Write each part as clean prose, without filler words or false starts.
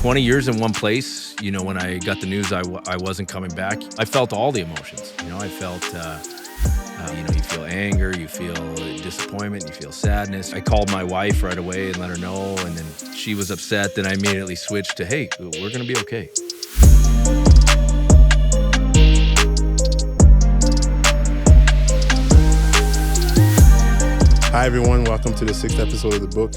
20 years in one place. When I got the news I wasn't coming back, I felt all the emotions. I felt, you feel anger, you feel disappointment, you feel sadness. I called my wife right away and let her know, and then she was upset. Then I immediately switched to, hey, we're going to be okay. Hi, everyone. Welcome to the 6th episode of the book.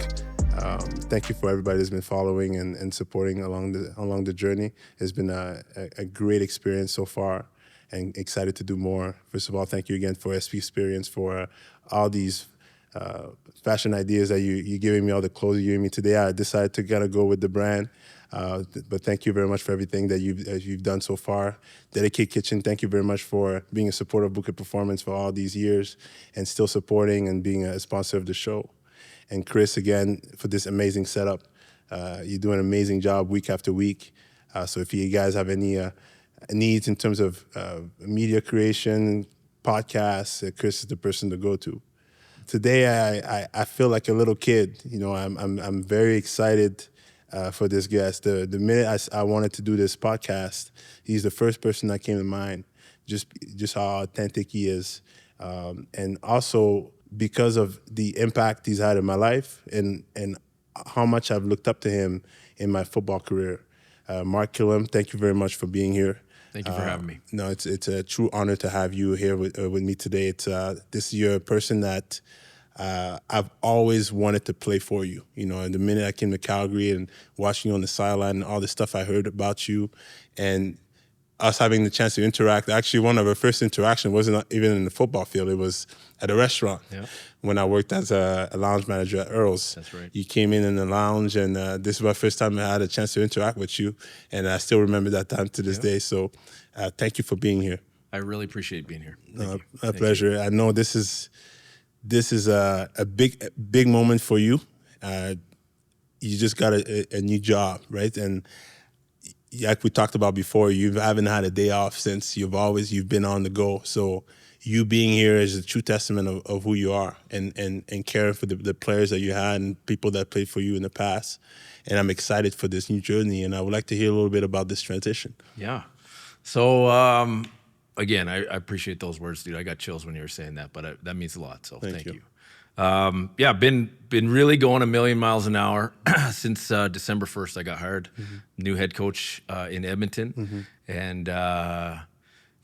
Thank you for everybody that's been following and supporting along the journey. It's been a great experience so far and excited to do more. First of all, thank you again for SP Experience for all these fashion ideas that you're giving me, all the clothes you're giving me today. I decided to kind of go with the brand. But thank you very much for everything that you've done so far. Dedicated Kitchen, thank you very much for being a supporter of Bouk Performance for all these years and still supporting and being a sponsor of the show. And Chris, again, for this amazing setup. You're doing an amazing job week after week. So if you guys have any needs in terms of media creation, podcasts, Chris is the person to go to. Today, I feel like a little kid. I'm very excited for this guest. The minute I wanted to do this podcast, he's the first person that came to mind, just how authentic he is. And also because of the impact he's had in my life and how much I've looked up to him in my football career. Mark Kilam, thank you very much for being here. Thank you for having me. No, it's a true honor to have you here with me today. You're a person that I've always wanted to play for you. And the minute I came to Calgary and watching you on the sideline and all the stuff I heard about you and us having the chance to interact. Actually, one of our first interactions wasn't even in the football field. It was at a restaurant when I worked as a lounge manager at Earl's. That's right. You came in the lounge, and this is my first time I had a chance to interact with you, and I still remember that time to this day. So thank you for being here. I really appreciate being here. My pleasure. You. I know this is a big moment for you. You just got a new job, right? And like we talked about before, you haven't had a day off since you've been on the go. So you being here is a true testament of who you are and caring for the players that you had and people that played for you in the past. And I'm excited for this new journey, and I would like to hear a little bit about this transition. Yeah. So, again, I appreciate those words, dude. I got chills when you were saying that, but that means a lot, so thank you. Been really going a million miles an hour since December 1st. I got hired, new head coach in Edmonton, and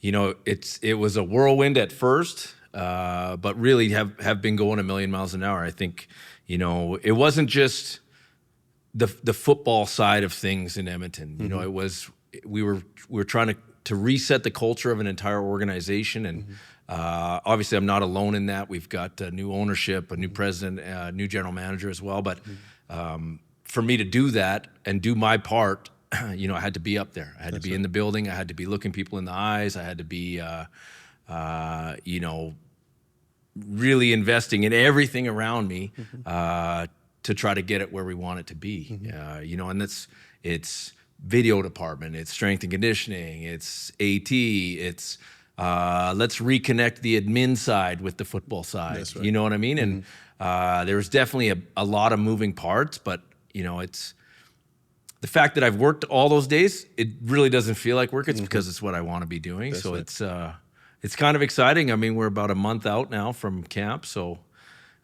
it was a whirlwind at first, but really have been going a million miles an hour. I think it wasn't just the football side of things in Edmonton. It was we were trying to reset the culture of an entire organization and. Obviously, I'm not alone in that. We've got new ownership, a new president, new general manager as well. But for me to do that and do my part, I had to be up there. I had to be in the building. I had to be looking people in the eyes. I had to be, really investing in everything around me to try to get it where we want it to be. And it's video department, it's strength and conditioning, it's AT, it's let's reconnect the admin side with the football side. That's right. You know what I mean? And there was definitely a lot of moving parts, but it's the fact that I've worked all those days. It really doesn't feel like work. It's because it's what I want to be doing. That's so right. It's kind of exciting. I mean, we're about a month out now from camp, so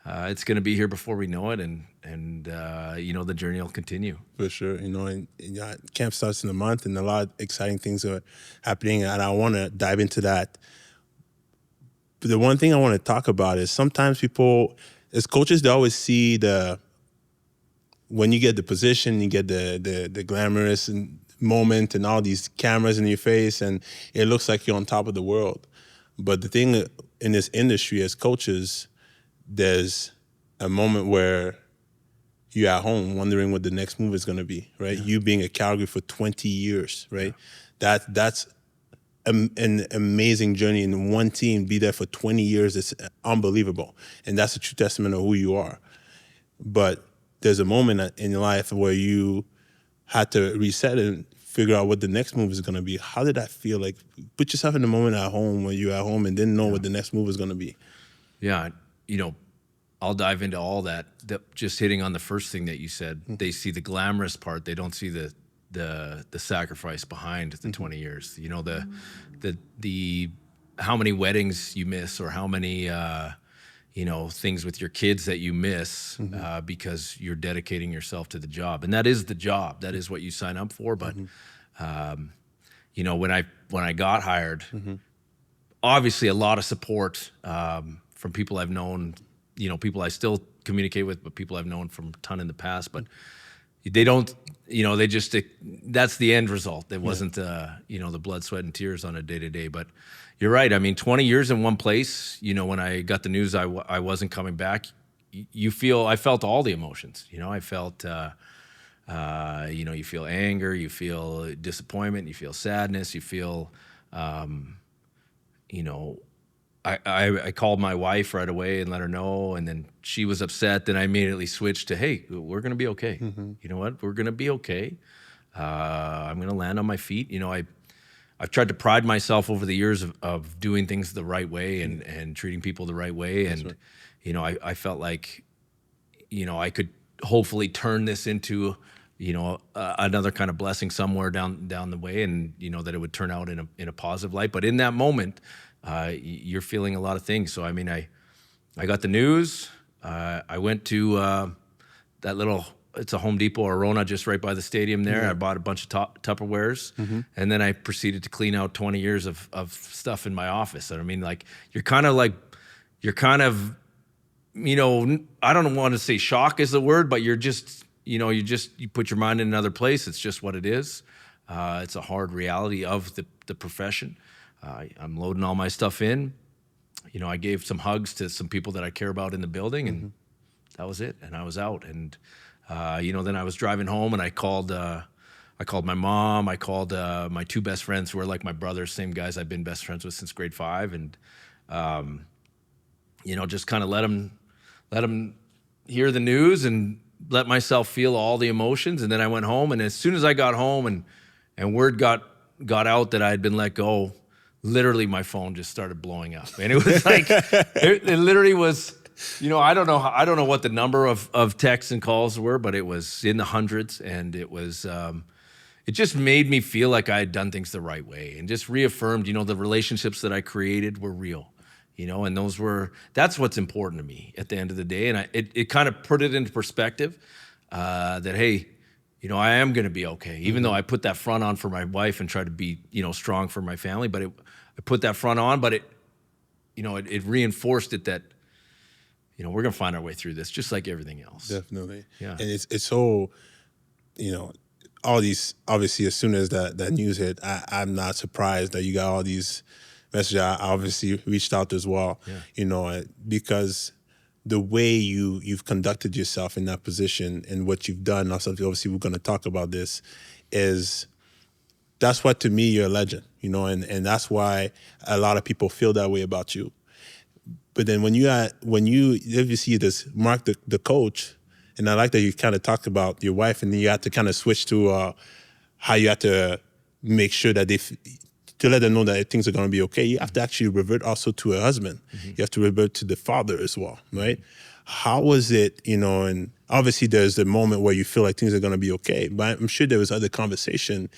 it's going to be here before we know it, and the journey will continue. For sure, and camp starts in a month, and a lot of exciting things are happening, and I want to dive into that. But the one thing I want to talk about is sometimes people, as coaches, they always see when you get the position, you get the glamorous moment and all these cameras in your face, and it looks like you're on top of the world. But the thing in this industry, as coaches, there's a moment where you're at home wondering what the next move is going to be, right? Yeah. You being at Calgary for 20 years, right? Yeah. That's an amazing journey. In one team, be there for 20 years, it's unbelievable. And that's a true testament of who you are. But there's a moment in your life where you had to reset and figure out what the next move is going to be. How did that feel? Like, put yourself in the moment at home when you're at home and didn't know what the next move was going to be. Yeah, I'll dive into all that. Just hitting on the first thing that you said, they see the glamorous part. They don't see the the sacrifice behind the 20 years. You know, the how many weddings you miss, or how many you know, things with your kids that you miss because you're dedicating yourself to the job. And that is the job. That is what you sign up for. But you know, when I got hired, obviously a lot of support from people I've known, you know, people I still communicate with, but people I've known from a ton in the past. But they don't, you know, they just, that's the end result. It wasn't, you know, the blood, sweat, and tears on a day-to-day. But you're right. I mean, 20 years in one place, you know, when I got the news I wasn't coming back, I felt all the emotions. You know, I felt, you know, you feel anger, you feel disappointment, you feel sadness, you feel, you know, I called my wife right away and let her know, and then she was upset. Then I immediately switched to, hey, we're going to be okay. You know what? We're going to be okay. I'm going to land on my feet. You know, I've tried to pride myself over the years of doing things the right way and treating people the right way. And, right. You know, I felt like, you know, I could hopefully turn this into, you know, another kind of blessing somewhere down the way, and, you know, that it would turn out in a positive light. But in that moment, you're feeling a lot of things. So, I mean, I got the news. I went to that little, it's a Home Depot, Arona, just right by the stadium there. I bought a bunch of Tupperwares, and then I proceeded to clean out 20 years of stuff in my office. And I mean, like, you're kind of, you know, I don't want to say shock is the word, but you're just, you know, you put your mind in another place. It's just what it is. It's a hard reality of the profession. I'm loading all my stuff in. You know, I gave some hugs to some people that I care about in the building, and that was it. And I was out. And, you know, then I was driving home, and I called my mom. I called my two best friends who are like my brothers, same guys I've been best friends with since grade 5. And, you know, just kind of let them hear the news and let myself feel all the emotions. And then I went home, and as soon as I got home and word got out that I had been let go, literally my phone just started blowing up. And it was like, it literally was, you know, I don't know what the number of texts and calls were, but it was in the hundreds. And it was, it just made me feel like I had done things the right way, and just reaffirmed, you know, the relationships that I created were real, you know, and that's what's important to me at the end of the day. And it kind of put it into perspective, that, hey, you know, I am going to be okay, even though I put that front on for my wife and tried to be, you know, strong for my family. But I put that front on, but it reinforced it that, you know, we're going to find our way through this, just like everything else. Definitely. Yeah. And it's so, you know, all these, obviously, as soon as that news hit, I'm not surprised that you got all these messages. I obviously reached out as well, you know, because the way you've conducted yourself in that position and what you've done, also, obviously we're going to talk about this, that's what, to me, you're a legend, you know, and that's why a lot of people feel that way about you. But then when you see this Mark, the coach, and I like that you kind of talked about your wife, and then you had to kind of switch to how you had to make sure that to let them know that things are going to be okay. You have to actually revert also to a husband. You have to revert to the father as well, right? How was it, you know, and obviously there's the moment where you feel like things are going to be okay, but I'm sure there was other conversation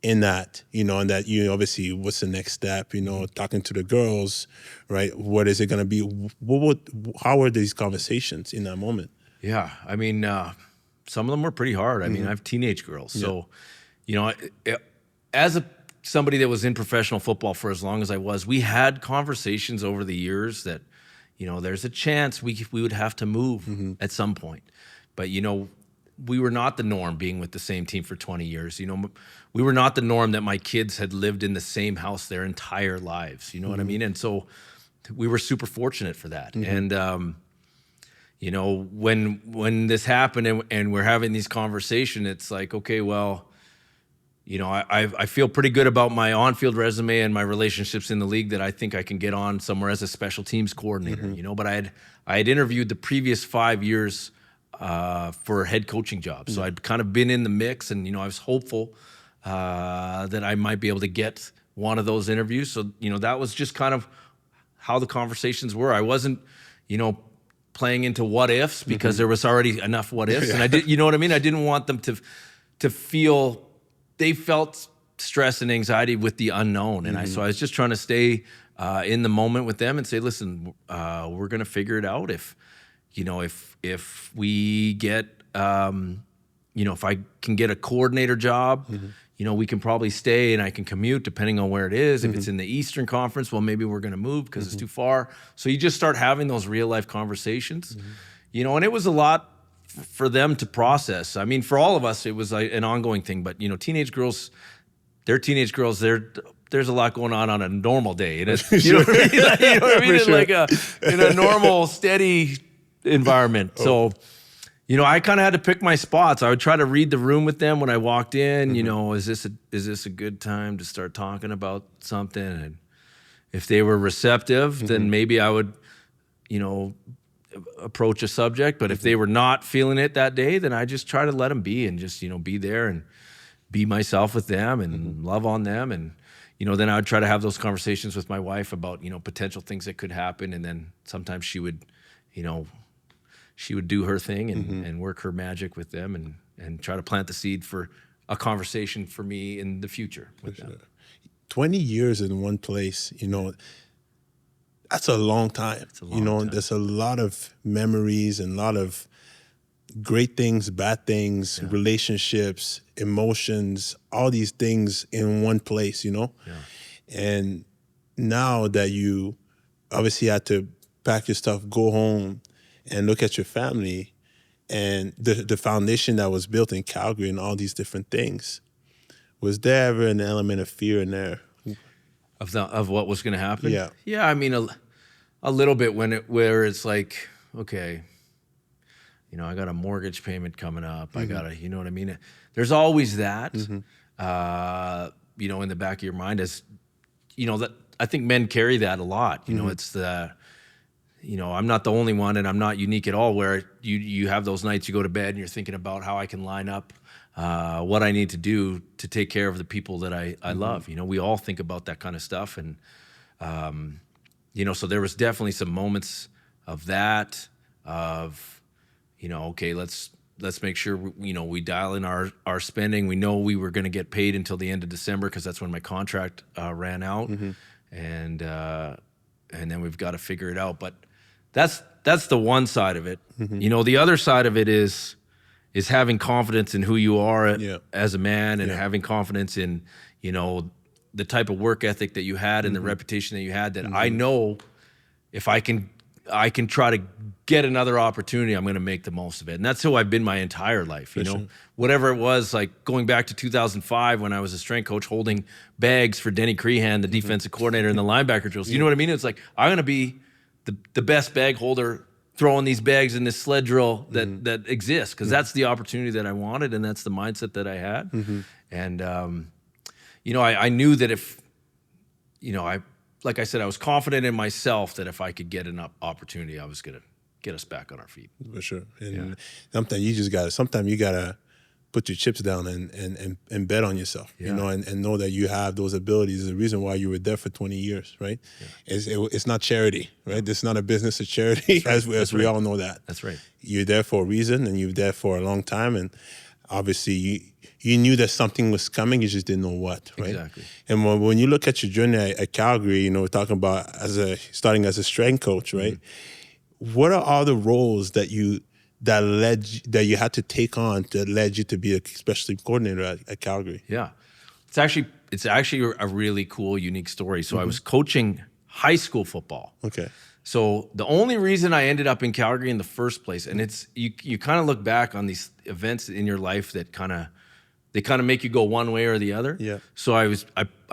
in that, you know, and that, you know, obviously what's the next step, you know, talking to the girls, right? What is it going to be? How were these conversations in that moment? Yeah, I mean, some of them were pretty hard. I mean, I have teenage girls. So, you know, as somebody that was in professional football for as long as I was, we had conversations over the years that, you know, there's a chance we would have to move at some point. But, you know, we were not the norm being with the same team for 20 years. You know, we were not the norm that my kids had lived in the same house their entire lives. You know what I mean? And so we were super fortunate for that. And, you know, when this happened and we're having these conversations, it's like, okay, well, you know, I feel pretty good about my on-field resume and my relationships in the league that I think I can get on somewhere as a special teams coordinator, you know, but I had interviewed the previous 5 years for head coaching jobs. So I'd kind of been in the mix, and, you know, I was hopeful that I might be able to get one of those interviews. So, you know, that was just kind of how the conversations were. I wasn't, you know, playing into what ifs, because there was already enough what ifs. And I did, you know what I mean? I didn't want them to feel they felt stress and anxiety with the unknown. And so I was just trying to stay in the moment with them and say, listen, we're going to figure it out. If we get, if I can get a coordinator job, we can probably stay and I can commute depending on where it is. If it's in the Eastern Conference, well, maybe we're going to move because it's too far. So you just start having those real life conversations, and it was a lot for them to process. I mean, for all of us, it was like an ongoing thing, but teenage girls, they're teenage girls. There's a lot going on a normal day. And it's, you know what I mean? Sure. Like in a normal, steady environment. So, I kind of had to pick my spots. I would try to read the room with them when I walked in. Is this a good time to start talking about something? And if they were receptive, then maybe I would, approach a subject. But if they were not feeling it that day, then I just try to let them be and just, be there and be myself with them and love on them. And, then I would try to have those conversations with my wife about, potential things that could happen. And then sometimes she would do her thing and work her magic with them and try to plant the seed for a conversation for me in the future with them. 20 years in one place, that's a long time. It's a long time. There's a lot of memories and a lot of great things, bad things, relationships, emotions, all these things in one place, Yeah. And now that you obviously had to pack your stuff, go home, and look at your family and the foundation that was built in Calgary and all these different things, was there ever an element of fear in there? Of what was going to happen? Yeah. Yeah, I mean, a little bit where it's like, okay, I got a mortgage payment coming up. I got to, you know what I mean? There's always that, in the back of your mind as, that I think men carry that a lot. It's the, I'm not the only one and I'm not unique at all where you have those nights you go to bed and you're thinking about how I can line up what I need to do to take care of the people that I love. We all think about that kind of stuff. And, so there was definitely some moments of that, okay, let's make sure, we dial in our spending. We know we were going to get paid until the end of December because that's when my contract ran out. And then we've got to figure it out. But that's the one side of it. The other side of it is having confidence in who you are as a man and having confidence in, the type of work ethic that you had and the reputation that you had that I know if I can try to get another opportunity, I'm going to make the most of it. And that's who I've been my entire life, Sure. Whatever it was, like going back to 2005 when I was a strength coach holding bags for Denny Crehan, the defensive coordinator in the linebacker drills. You know what I mean? It's like, I'm going to be the best bag holder throwing these bags in this sled drill that exists because that's the opportunity that I wanted and that's the mindset that I had. And, I knew that if, like I said, I was confident in myself that if I could get an opportunity, I was going to get us back on our feet. For sure. And sometimes you gotta put your chips down and bet on yourself, and know that you have those abilities. The reason why you were there for 20 years, right? Yeah. It's not charity, right? It's not a business of charity, as we all know that. That's right. You're there for a reason, and you're there for a long time, and obviously you knew that something was coming, you just didn't know what, right? Exactly. And when you look at your journey at Calgary, we're talking about starting as a strength coach, right? What are all the roles that you had to take on that led you to be a specialty coordinator at Calgary? Yeah, it's actually a really cool, unique story. So I was coaching high school football. Okay. So the only reason I ended up in Calgary in the first place, and it's you kind of look back on these events in your life that kind of make you go one way or the other. Yeah. So I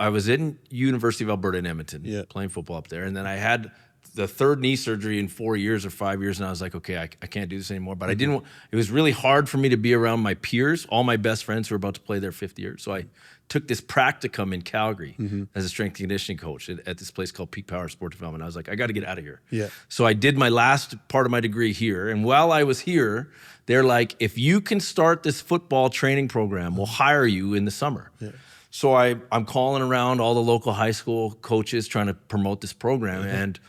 was in University of Alberta in Edmonton playing football up there, and then I had the third knee surgery in 4 years or 5 years, and I was like, okay, I can't do this anymore. But I didn't. It was really hard for me to be around my peers, all my best friends who were about to play their fifth year. So I took this practicum in Calgary as a strength and conditioning coach at this place called Peak Power Sport Development. I was like, I got to get out of here. Yeah. So I did my last part of my degree here, and while I was here, they're like, if you can start this football training program, we'll hire you in the summer. Yeah. So I'm calling around all the local high school coaches trying to promote this program, and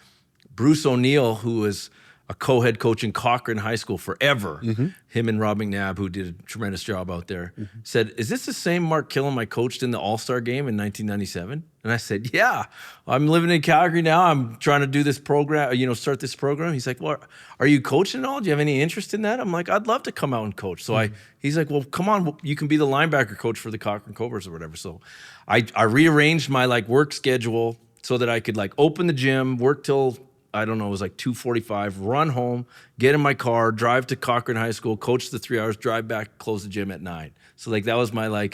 Bruce O'Neill, who was a co-head coach in Cochrane High School forever. Him and Rob McNabb, who did a tremendous job out there, said, "Is this the same Mark Kilam I coached in the All-Star game in 1997?" And I said, "Yeah, I'm living in Calgary now. I'm trying to do this program, start this program." He's like, "Well, are you coaching at all? Do you have any interest in that?" I'm like, "I'd love to come out and coach." So he's like, "Well, come on, you can be the linebacker coach for the Cochrane Cobras or whatever." So I rearranged my work schedule so that I could open the gym, work till, I don't know, it was 2:45, run home, get in my car, drive to Cochrane High School, coach the 3 hours, drive back, close the gym at 9. So that was my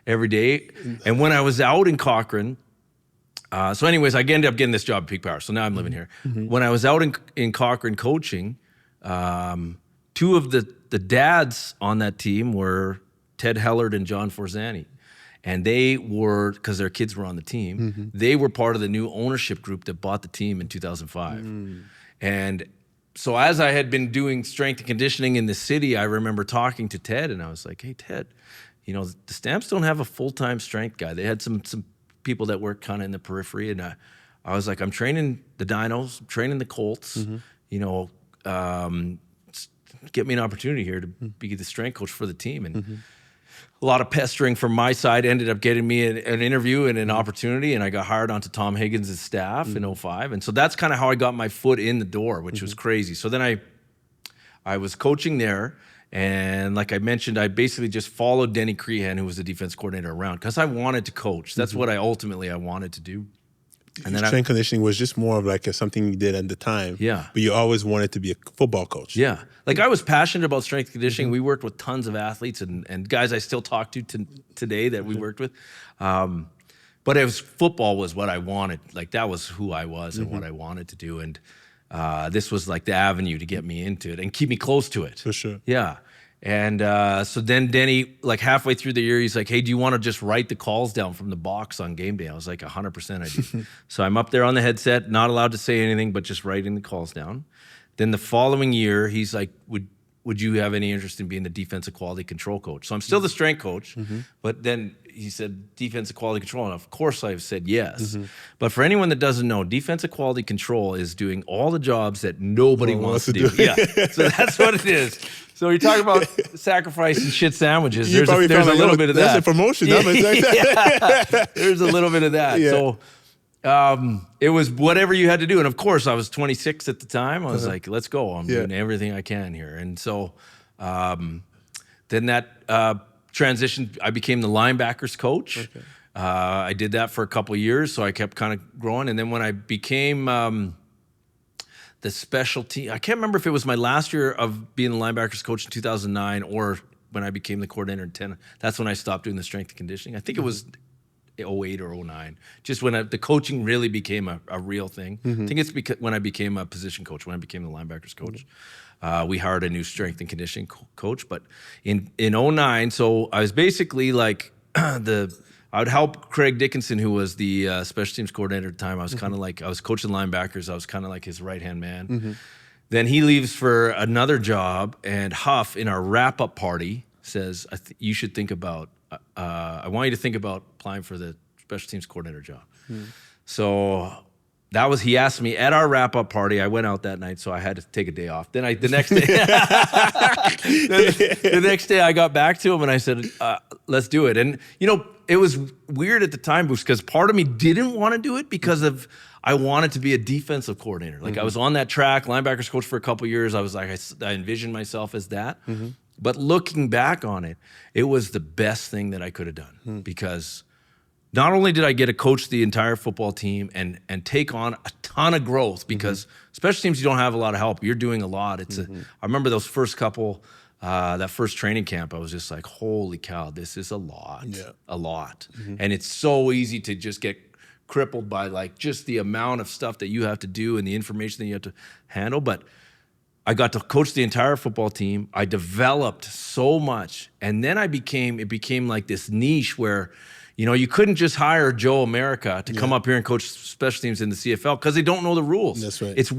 every day. And when I was out in Cochrane, so anyways, I ended up getting this job at Peak Power. So now I'm living here. When I was out in Cochrane coaching, two of the dads on that team were Ted Hellard and John Forzani. And they were, because their kids were on the team, they were part of the new ownership group that bought the team in 2005. And so as I had been doing strength and conditioning in the city, I remember talking to Ted, and I was like, "Hey, Ted, the Stamps don't have a full-time strength guy. They had some people that worked kind of in the periphery." And I was like, "I'm training the Dinos, I'm training the Colts, get me an opportunity here to be the strength coach for the team." And a lot of pestering from my side ended up getting me an interview and an opportunity, and I got hired onto Tom Higgins' staff in 2005. And so that's kind of how I got my foot in the door, which was crazy. So then I was coaching there, and like I mentioned, I basically just followed Denny Crehan, who was the defense coordinator, around because I wanted to coach. That's what I wanted to do. And then strength conditioning was just more of something you did at the time. Yeah. But you always wanted to be a football coach. Yeah. I was passionate about strength conditioning. We worked with tons of athletes and guys I still talk to today that we worked with. But football was what I wanted. That was who I was and what I wanted to do. And this was the avenue to get me into it and keep me close to it. For sure. Yeah. And so then Denny, halfway through the year, he's like, "Hey, do you want to just write the calls down from the box on game day?" I was like, 100% I do. So I'm up there on the headset, not allowed to say anything, but just writing the calls down. Then the following year, he's like, would you have any interest in being the defensive quality control coach? So I'm still the strength coach, but then he said defensive quality control, and of course I've said yes. But for anyone that doesn't know, defensive quality control is doing all the jobs that nobody wants to do. Yeah, so that's what it is. So you're talking about sacrifice and shit sandwiches. There's a little bit of that. That's a promotion. Yeah, there's a little bit of that. Yeah. So it was whatever you had to do. And of course, I was 26 at the time. I was like, let's go. I'm doing everything I can here. And so then that transition, I became the linebackers coach. Okay. I did that for a couple of years, so I kept kind of growing. And then when I became the specialty, I can't remember if it was my last year of being the linebackers coach in 2009 or when I became the coordinator in 10. That's when I stopped doing the strength and conditioning. I think it was 08 or 09, just when the coaching really became a real thing. I think it's when I became a position coach, when I became the linebackers coach. We hired a new strength and conditioning coach, but in 09, so I was basically I would help Craig Dickinson, who was the special teams coordinator at the time. I was kind of I was coaching linebackers. I was kind of like his right-hand man. Then he leaves for another job, and Huff, in our wrap-up party, says, you should think about, I want you to think about applying for the special teams coordinator job. So he asked me at our wrap-up party. I went out that night, so I had to take a day off. Then the next day I got back to him and I said, let's do it. And, it was weird at the time because part of me didn't want to do it because I wanted to be a defensive coordinator. I was on that track, linebackers coach for a couple of years. I was I envisioned myself as that. But looking back on it, it was the best thing that I could have done because not only did I get to coach the entire football team and take on a ton of growth because special teams, you don't have a lot of help. You're doing a lot. I remember those first couple, that first training camp, I was just like, holy cow, this is a lot, a lot. And it's so easy to just get crippled by just the amount of stuff that you have to do and the information that you have to handle. But I got to coach the entire football team. I developed so much. And then it became like this niche where, you couldn't just hire Joe America to come up here and coach special teams in the CFL because they don't know the rules. That's right. It's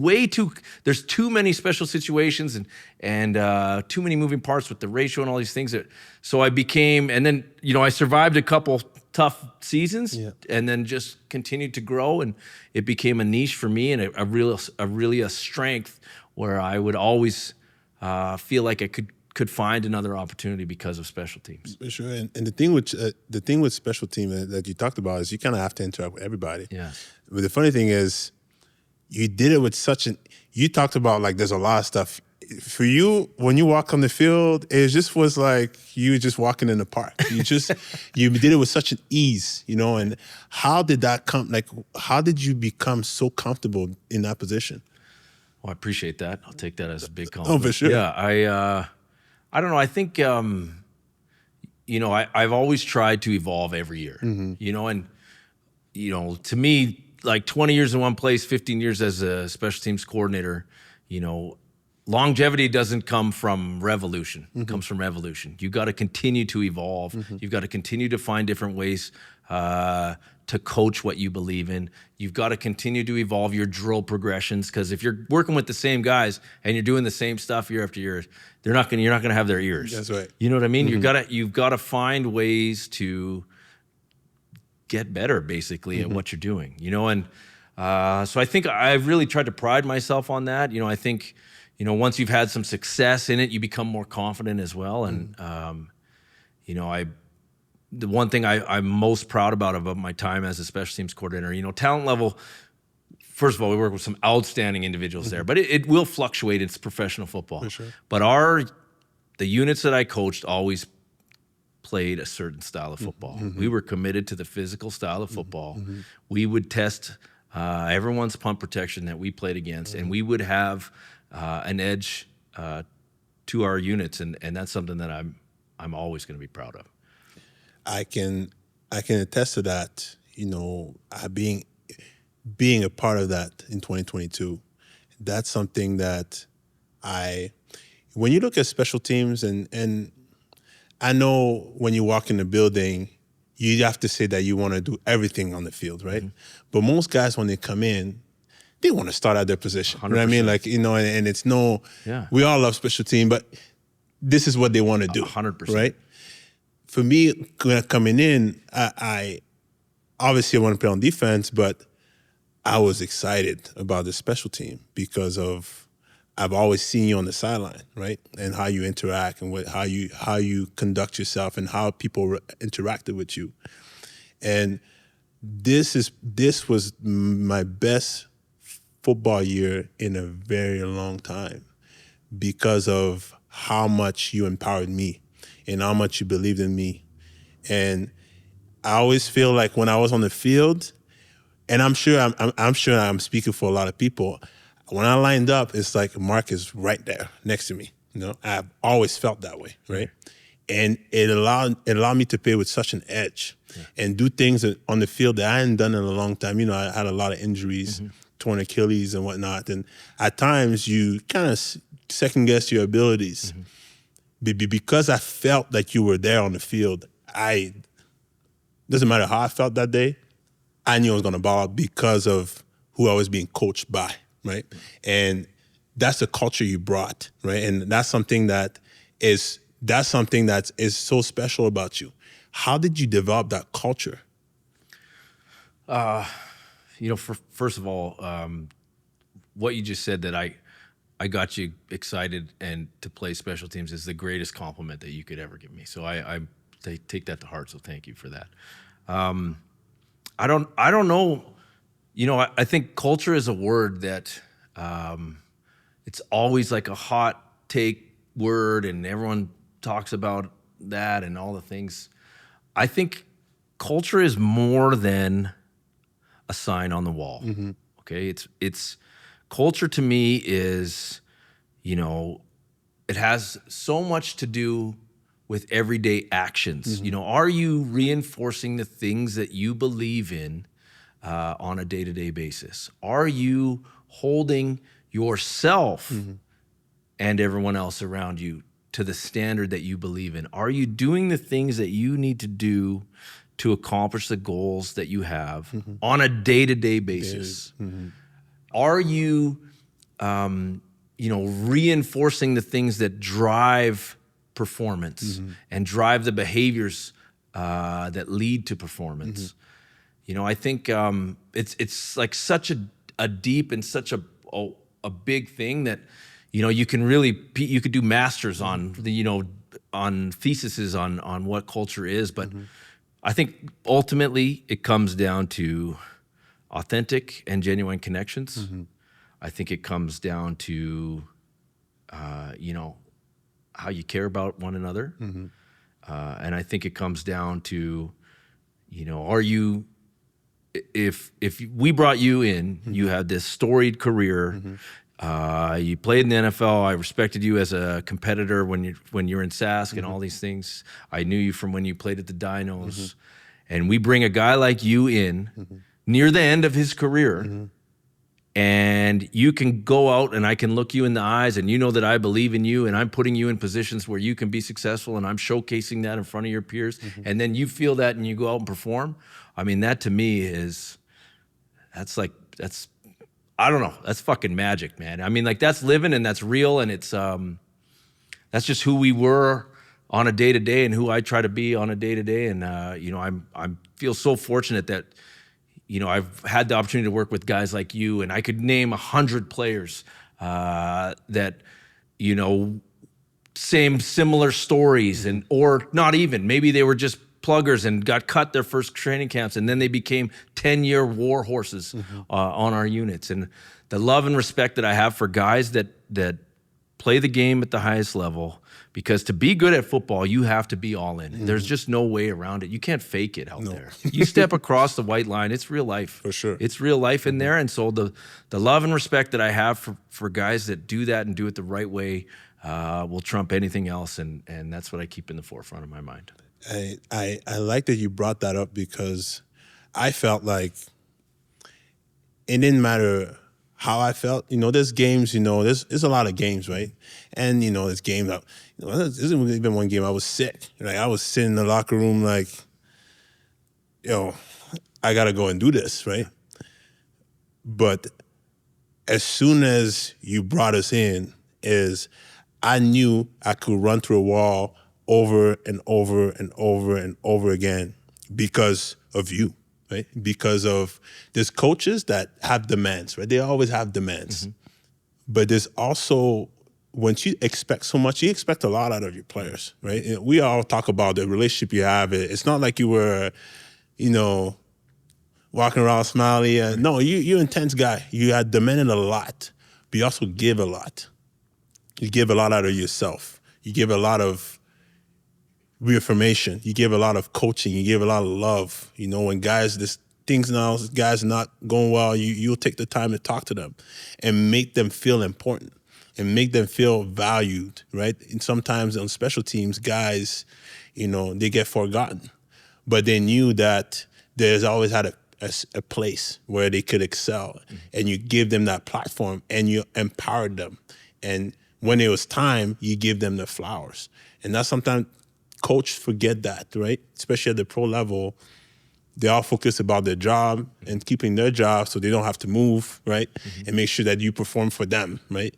there's too many special situations and too many moving parts with the ratio and all these things. So I became, and then, I survived a couple tough seasons and then just continued to grow, and it became a niche for me and a really strength where I would always feel like I could find another opportunity because of special teams. For sure. And the thing with special team that you talked about is you kind of have to interact with everybody. Yeah. But the funny thing is, you did it with you talked about like there's a lot of stuff. For you, when you walk on the field, it just was like you were just walking in the park. You did it with such an ease, And how did that come? Like, how did you become so comfortable in that position? Well, I appreciate that. I'll take that as a big compliment. Oh, for sure. Yeah, I don't know. I think I've always tried to evolve every year. And to me, like 20 years in one place, 15 years as a special teams coordinator, longevity doesn't come from revolution. It comes from evolution. You got to continue to evolve. You've got to continue to find different ways to coach what you believe in. You've got to continue to evolve your drill progressions, because if you're working with the same guys and you're doing the same stuff year after year, you're not going to have their ears. That's right. You know what I mean? You've got to find ways to get better, basically, at what you're doing. And so I think I've really tried to pride myself on that. I think once you've had some success in it, you become more confident as well. And the one thing I'm most proud about my time as a special teams coordinator, talent level, first of all, we work with some outstanding individuals there, but it will fluctuate. It's professional football. For sure. But the units that I coached always played a certain style of football. We were committed to the physical style of football. We would test everyone's punt protection that we played against, and we would have an edge to our units, and that's something that I'm always going to be proud of. I can attest to that. Being a part of that in 2022, that's something that when you look at special teams, and I know when you walk in the building, you have to say that you want to do everything on the field, right? But most guys, when they come in, they want to start at their position. 100%. You know what I mean? Like, and it's we all love special team, but this is what they want to do. 100%. Right? For me, coming in, I obviously want to play on defense, but I was excited about the special team because I've always seen you on the sideline, right? And how you interact and how you conduct yourself and how people interacted with you. And this was my best football year in a very long time because of how much you empowered me and how much you believed in me. And I always feel like when I was on the field, and I'm sure I'm speaking for a lot of people, when I lined up, it's like Mark is right there next to me. I've always felt that way, right? And it allowed me to play with such an edge and do things on the field that I hadn't done in a long time. I had a lot of injuries, torn Achilles and whatnot, and at times you kind of second guess your abilities. Because I felt like you were there on the field, doesn't matter how I felt that day, I knew I was going to ball out because of who I was being coached by, right? And that's the culture you brought, right? And that's something that is so special about you. How did you develop that culture? First of all, what you just said, that I got you excited and to play special teams, is the greatest compliment that you could ever give me. So I take that to heart. So thank you for that. I don't know. I think culture is a word that it's always like a hot take word, and everyone talks about that and all the things. I think culture is more than a sign on the wall. Okay, it's culture to me is, it has so much to do with everyday actions. Are you reinforcing the things that you believe in on a day-to-day basis? Are you holding yourself and everyone else around you to the standard that you believe in? Are you doing the things that you need to do to accomplish the goals that you have on a day-to-day basis? Are you, reinforcing the things that drive performance and drive the behaviors that lead to performance? I think it's like such a deep and such a a big thing that, you can really, you could do masters on the, on theses on what culture is. But I think ultimately it comes down to authentic and genuine connections. I think it comes down to, how you care about one another. And I think it comes down to, are you, if we brought you in, you had this storied career, you played in the NFL. I respected you as a competitor when you're in Sask and all these things. I knew you from when you played at the Dinos. And we bring a guy like you in near the end of his career, and you can go out and I can look you in the eyes and you know that I believe in you and I'm putting you in positions where you can be successful and I'm showcasing that in front of your peers. And then you feel that and you go out and perform. I mean, that to me that's I don't know. That's fucking magic, man. I mean, like, that's living and that's real, and it's that's just who we were on a day-to-day and who I try to be on a day-to-day. And I feel so fortunate that I've had the opportunity to work with guys like you, and I could name 100 players that similar stories, and or not even, maybe they were just pluggers and got cut their first training camps, and then they became 10-year war horses on our units. And the love and respect that I have for guys that play the game at the highest level, because to be good at football, you have to be all in. There's just no way around it. You can't fake it out there. You step across the white line, it's real life. For sure. It's real life in there. And so the love and respect that I have for guys that do that and do it the right way will trump anything else. And that's what I keep in the forefront of my mind. I like that you brought that up, because I felt like it didn't matter how I felt. There's games, there's a lot of games, right? And, there's games that, this isn't even one game I was sick. Like, I was sitting in the locker room like, I got to go and do this, right? But as soon as you brought us in, I knew I could run through a wall over and over and over and over again because of you, right? Because of there's coaches that have demands, right? They always have demands. But there's also, once you expect so much, you expect a lot out of your players, right? We all talk about the relationship you have. It's not like you were, walking around smiling. No, you're an intense guy. You had demanded a lot, but you also give a lot. You give a lot out of yourself. You give a lot of reaffirmation. You give a lot of coaching. You give a lot of love. When guys not going well, you'll take the time to talk to them and make them feel important and make them feel valued, right? And sometimes on special teams, guys, they get forgotten. But they knew that there's always had a place where they could excel, and you give them that platform and you empowered them. And when it was time, you give them the flowers. And that's sometimes coaches forget that, right? Especially at the pro level, they all focus about their job and keeping their job so they don't have to move, right? And make sure that you perform for them, right?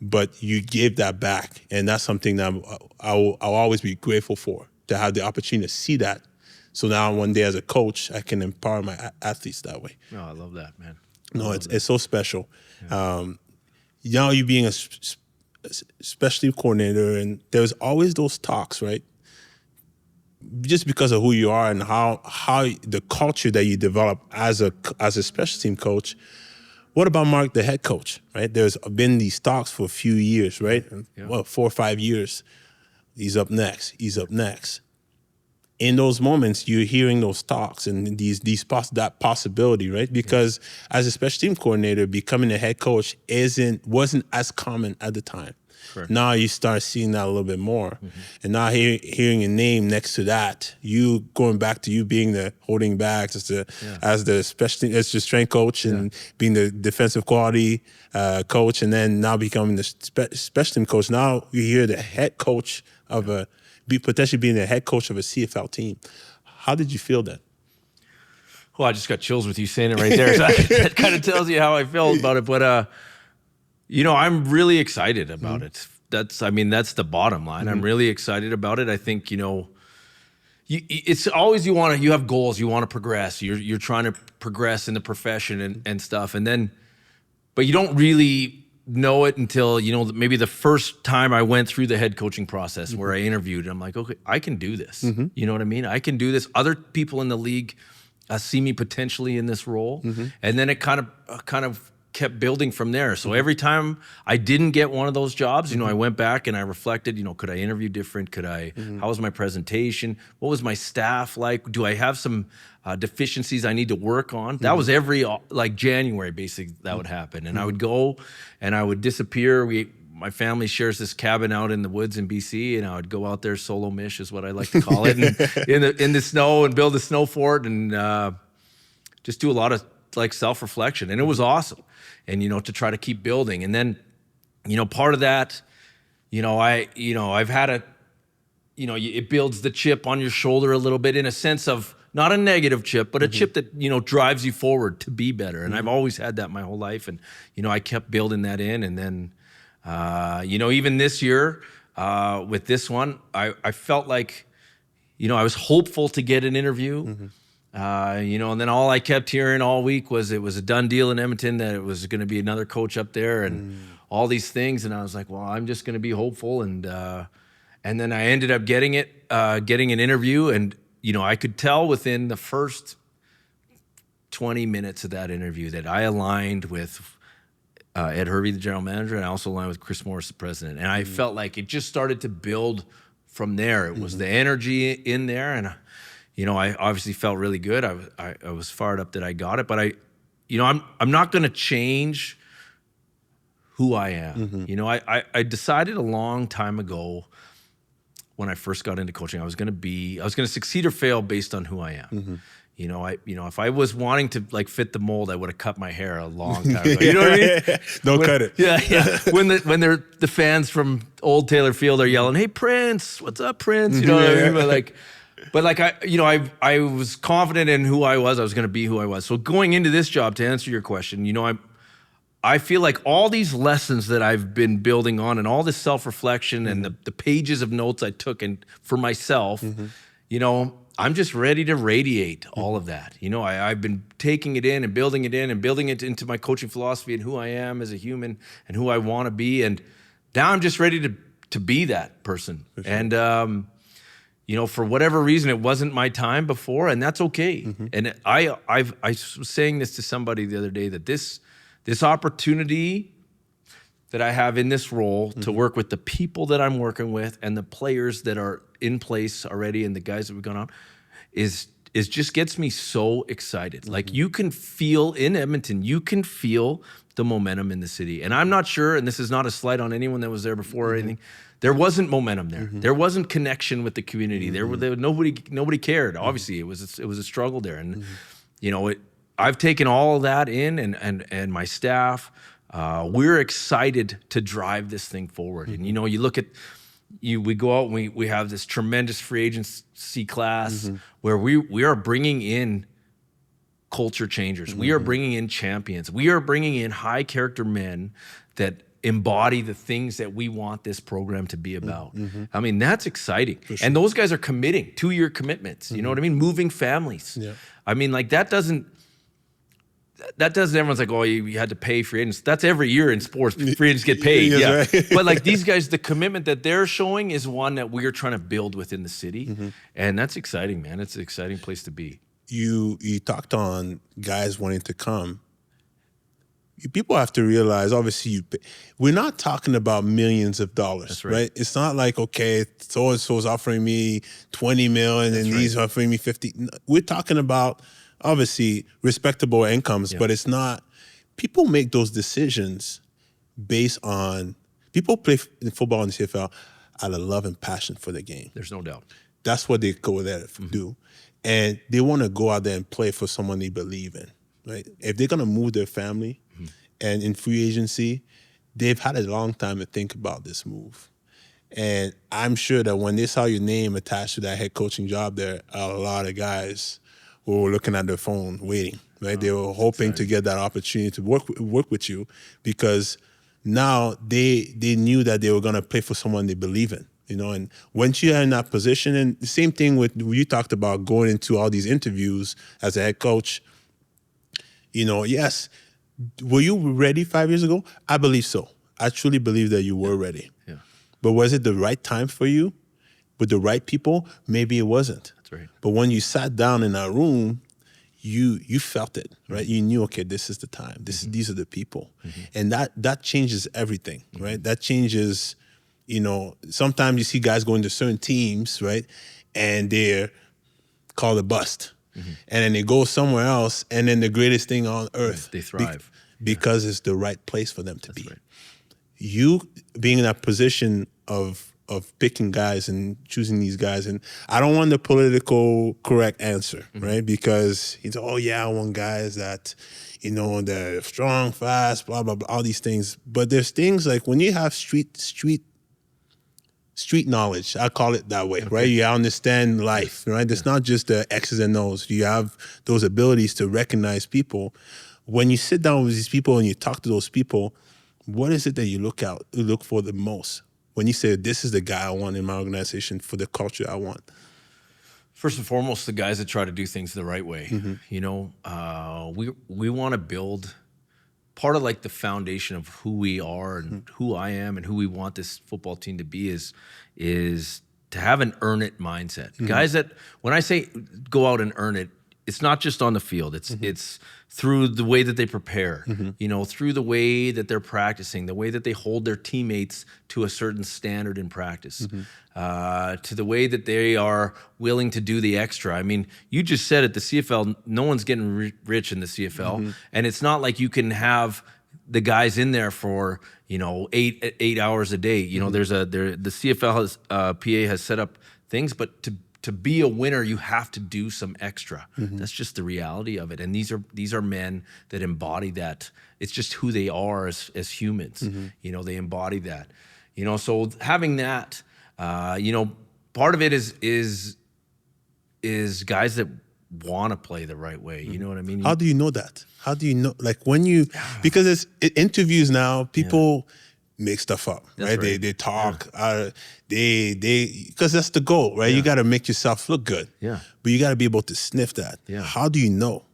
But you give that back, and that's something that I'll always be grateful for, to have the opportunity to see that. So now one day as a coach, I can empower my athletes that way. No, I love that, man. No, it's so special. Yeah. You being a special team coordinator, and there's always those talks, right? Just because of who you are and how the culture that you develop as a special team coach. What about Mark, the head coach, right? There's been these talks for a few years, right? Yeah. Well, 4 or 5 years. He's up next. He's up next. In those moments, you're hearing those talks and that possibility, right? Because as a special team coordinator, becoming a head coach wasn't as common at the time. Correct. Now you start seeing that a little bit more. And now hearing a name next to that, you going back to you being the holding backs as the strength coach and being the defensive quality coach, and then now becoming the special team coach. Now you hear the head coach of potentially being the head coach of a CFL team. How did you feel that? Well, I just got chills with you saying it right there. So that kind of tells you how I felt about it. But I'm really excited about it. That's the bottom line. I'm really excited about it. I think, it's always you have goals, you want to progress. You're trying to progress in the profession and stuff. But you don't really know it until, maybe the first time I went through the head coaching process where I interviewed. I'm like, okay, I can do this. You know what I mean? I can do this. Other people in the league see me potentially in this role. And then it kind of kept building from there. So every time I didn't get one of those jobs, I went back and I reflected, could I interview different? How was my presentation? What was my staff like? Do I have some deficiencies I need to work on? That was every January, basically, that would happen. And I would go and I would disappear. My family shares this cabin out in the woods in BC, and I would go out there solo mish is what I like to call it, and in the snow and build a snow fort and just do a lot of self-reflection. And it was awesome. And, to try to keep building. And then, part of that, I've had it builds the chip on your shoulder a little bit, in a sense of not a negative chip, but a chip that, drives you forward to be better. And I've always had that my whole life. And, I kept building that in. And then, even this year with this one, I felt like, I was hopeful to get an interview. And then all I kept hearing all week was it was a done deal in Edmonton, that it was going to be another coach up there and all these things. And I was like, well, I'm just going to be hopeful. And then I ended up getting an interview. And, I could tell within the first 20 minutes of that interview that I aligned with Ed Hervey, the general manager, and I also aligned with Chris Morris, the president. And I felt like it just started to build from there. It was the energy in there. And I obviously felt really good. I was fired up that I got it, but I'm not going to change who I am. I decided a long time ago when I first got into coaching, I was going to succeed or fail based on who I am. If I was wanting to fit the mold, I would have cut my hair a long time ago. You know what I mean? Don't cut it. Yeah. When the fans from Old Taylor Field are yelling, "Hey Prince, what's up, Prince?" You know what I mean? But I was confident in who I was. I was going to be who I was. So going into this job, to answer your question, I feel like all these lessons that I've been building on, and all this self-reflection and the pages of notes I took for myself, I'm just ready to radiate all of that. I've been taking it in and building it into my coaching philosophy and who I am as a human and who I want to be. And now I'm just ready to be that person. Sure. And for whatever reason, it wasn't my time before, and that's okay. And I was saying this to somebody the other day, that this opportunity that I have in this role to work with the people that I'm working with and the players that are in place already and the guys that we've gone on is just gets me so excited. Like, you can feel in Edmonton, you can feel the momentum in the city. And I'm not sure, and this is not a slight on anyone that was there before or anything, there wasn't momentum there. There wasn't connection with the community. There nobody cared. Obviously, it was a struggle there. And I've taken all of that in, and my staff, we're excited to drive this thing forward. And you look at we go out and we have this tremendous free agency class where we are bringing in culture changers. We are bringing in champions. We are bringing in high character men that embody the things that we want this program to be about. I mean, that's exciting. Sure. And those guys are committing 2-year commitments. You know what I mean? Moving families. Yeah. I mean, that doesn't, everyone's like, oh, you had to pay free agents. That's every year in sports. Free agents get paid. Yeah. Right. But these guys, the commitment that they're showing is one that we're trying to build within the city. And that's exciting, man. It's an exciting place to be. You talked on guys wanting to come. People have to realize, obviously, we're not talking about millions of dollars. That's right? It's not like, okay, so-and-so's offering me 20 million and he's offering me 50. We're talking about, obviously, respectable incomes, but it's not. People make those decisions based on, people play football in the CFL out of love and passion for the game. There's no doubt. That's what they go there to do. And they want to go out there and play for someone they believe in, right? If they're going to move their family and in free agency, they've had a long time to think about this move. And I'm sure that when they saw your name attached to that head coaching job, there are a lot of guys who were looking at their phone waiting, right? They were hoping to get that opportunity to work with you, because now they knew that they were going to play for someone they believe in. And once you're in that position, and the same thing with, you talked about going into all these interviews as a head coach, yes, were you ready 5 years ago? I believe so. I truly believe that you were ready. Yeah. But was it the right time for you with the right people? Maybe it wasn't. That's right. But when you sat down in that room, you felt it, right? You knew, okay, this is the time. These are the people. And that changes everything, right? That changes, sometimes you see guys going to certain teams, right? And they're called a bust. And then they go somewhere else, and then the greatest thing on earth. They thrive. Because it's the right place for them to That's be. right. You being in that position of picking guys and choosing these guys, and I don't want the political correct answer, right? Because he's, oh yeah, I want guys that, they're strong, fast, blah, blah, blah, all these things. But there's things like when you have street knowledge, I call it that way, right? You understand life, right? It's not just the X's and O's. You have those abilities to recognize people. When you sit down with these people and you talk to those people, what is it that you look for the most? When you say, this is the guy I want in my organization for the culture I want? First and foremost, the guys that try to do things the right way. We want to build part of like the foundation of who we are and who I am and who we want this football team to be is to have an earn it mindset. Guys that, when I say go out and earn it, it's not just on the field. It's through the way that they prepare, through the way that they're practicing, the way that they hold their teammates to a certain standard in practice, to the way that they are willing to do the extra. I mean, you just said it, the CFL, no one's getting rich in the CFL. And it's not like you can have the guys in there for, 8 hours a day. The CFL has, PA has set up things, but to be a winner, you have to do some extra. That's just the reality of it. And these are men that embody that. It's just who they are as humans. They embody that. So having that, part of it is guys that want to play the right way. You know what I mean? How do you know that? How do you know? Like when you, because it's interviews now, people make stuff up, right? They talk, because that's the goal, right? You got to make yourself look good. Yeah. But you got to be able to sniff that. Yeah. How do you know?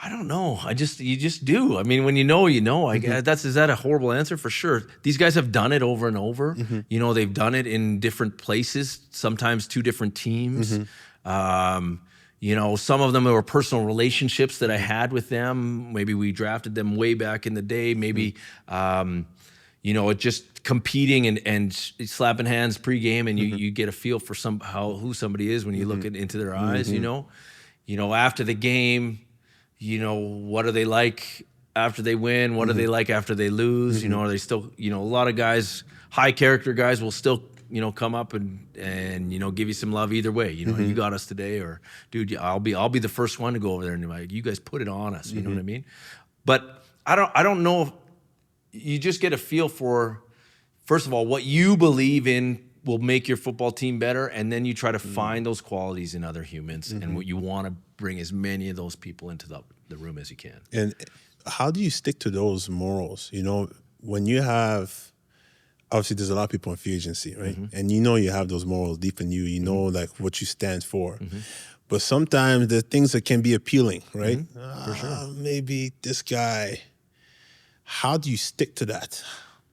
I don't know. You just do. I mean, when you know, is that a horrible answer? For sure. These guys have done it over and over. They've done it in different places, sometimes two different teams. Some of them were personal relationships that I had with them. Maybe we drafted them way back in the day. Maybe, just competing and slapping hands pregame, and you get a feel for who somebody is when you look into their eyes. After the game, what are they like after they win? What are they like after they lose? Are they still? A lot of guys, high character guys, will still come up and give you some love either way. You got us today, or dude, I'll be the first one to go over there and be like, you guys put it on us. You know what I mean? But I don't know if you just get a feel for, first of all, what you believe in will make your football team better, and then you try to find those qualities in other humans, and what you want to bring as many of those people into the room as you can. And how do you stick to those morals? When you have, obviously there's a lot of people in free agency, right? And you have those morals deep in you. Like what you stand for. But sometimes the things that can be appealing, right? For sure. Maybe this guy. How do you stick to that?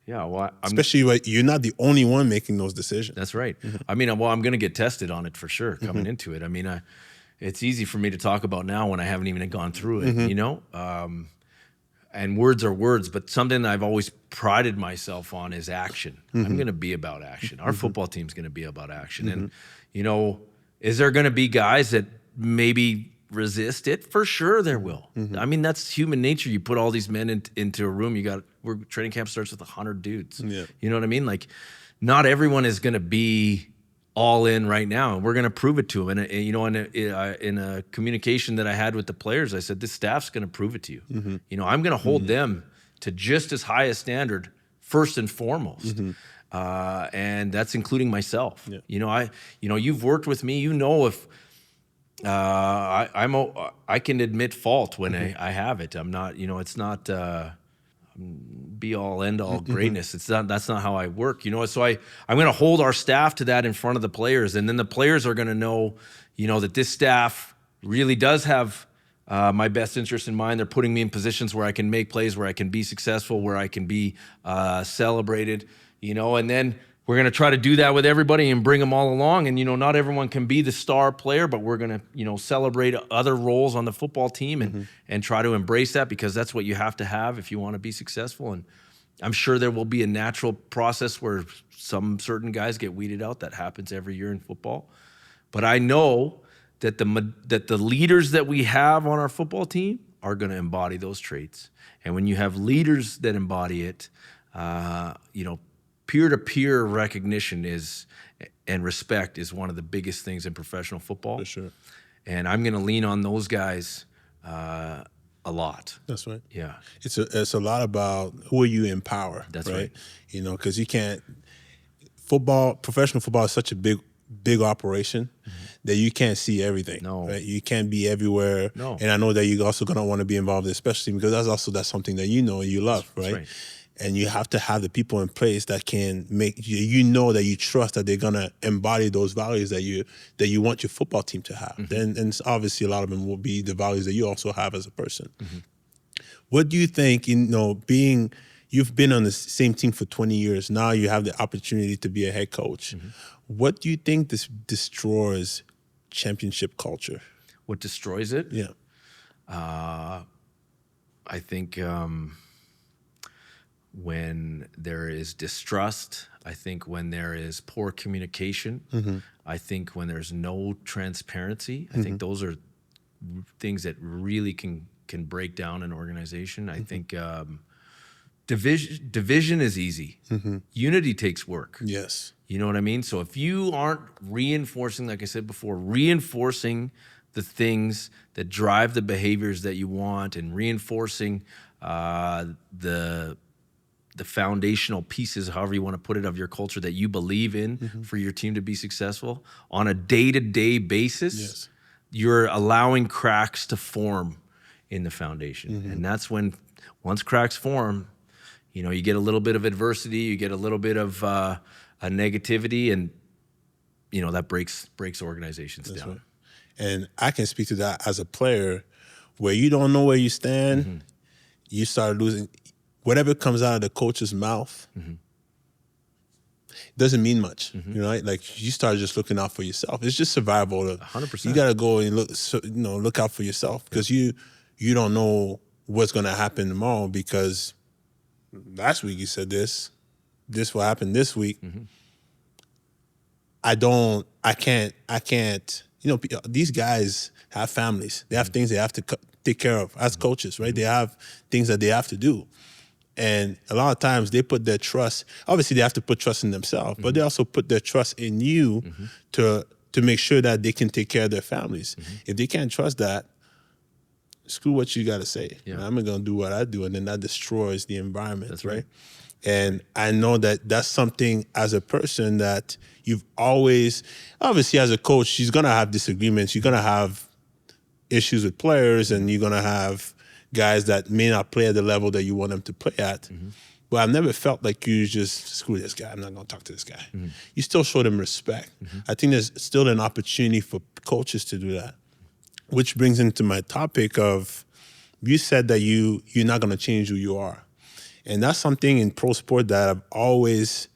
Yeah, well, especially when you're not the only one making those decisions. That's right. I mean, I'm going to get tested on it for sure coming into it. I mean, it's easy for me to talk about now when I haven't even gone through it, and words are words, but something that I've always prided myself on is action. I'm going to be about action. Our football team's going to be about action. And, is there going to be guys that maybe resist it? For sure there will. I mean, that's human nature. You put all these men into a room, training camp starts with 100 dudes. You know what I mean? Like, not everyone is going to be all in right now, and we're going to prove it to them. And in a communication that I had with the players, I said, this staff's going to prove it to you. I'm going to hold them to just as high a standard first and foremost. And that's including myself. You've worked with me, if I can admit fault when I have it. I'm not, it's not be all end all greatness. That's not how I work. So I'm going to hold our staff to that in front of the players, and then the players are going to know, that this staff really does have my best interest in mind. They're putting me in positions where I can make plays, where I can be successful, where I can be celebrated, and then we're going to try to do that with everybody and bring them all along. And, not everyone can be the star player, but we're going to, celebrate other roles on the football team and try to embrace that, because that's what you have to have if you want to be successful. And I'm sure there will be a natural process where some certain guys get weeded out. That happens every year in football. But I know that the leaders that we have on our football team are going to embody those traits. And when you have leaders that embody it, peer-to-peer recognition and respect is one of the biggest things in professional football. For sure. And I'm going to lean on those guys a lot. That's right. Yeah. It's a lot about who you empower. That's right. Because you can't professional football is such a big operation that you can't see everything. No. Right? You can't be everywhere. No. And I know that you're also gonna want to be involved, especially because that's something that you know and you love, That's right? right. And you have to have the people in place that can make that you trust that they're gonna embody those values that you want your football team to have. And obviously a lot of them will be the values that you also have as a person. What do you think, you've been on the same team for 20 years, now you have the opportunity to be a head coach. What do you think this destroys championship culture? What destroys it? Yeah. I think when there is distrust, I think when there is poor communication, I think when there's no transparency, I think those are things that really can break down an organization. I think division is easy. Unity takes work. Yes. You know what I mean? So if you aren't reinforcing, like I said before, reinforcing the things that drive the behaviors that you want, and reinforcing the foundational pieces, however you want to put it, of your culture that you believe in for your team to be successful on a day-to-day basis, you're allowing cracks to form in the foundation. And that's when, once cracks form, you get a little bit of adversity, you get a little bit of a negativity, and that breaks organizations down. Right. And I can speak to that as a player, where you don't know where you stand, you start losing. Whatever comes out of the coach's mouth doesn't mean much. Like you start just looking out for yourself. It's just survival. 100%. You got to go and look out for yourself, because you don't know what's going to happen tomorrow, because last week you said this will happen this week. I can't, these guys have families. They have things they have to take care of as coaches, right? They have things that they have to do. And a lot of times they put their trust, obviously they have to put trust in themselves, but they also put their trust in you to make sure that they can take care of their families. If they can't trust that, screw what you got to say. Yeah. I'm going to do what I do, and then that destroys the environment. That's right. And I know that that's something as a person that you've always, obviously as a coach, you're going to have disagreements. You're going to have issues with players, and you're going to have guys that may not play at the level that you want them to play at. But I've never felt like you just, screw this guy, I'm not going to talk to this guy. You still show them respect. I think there's still an opportunity for coaches to do that, which brings into my topic of, you said that you're not going to change who you are. And that's something in pro sport that I've always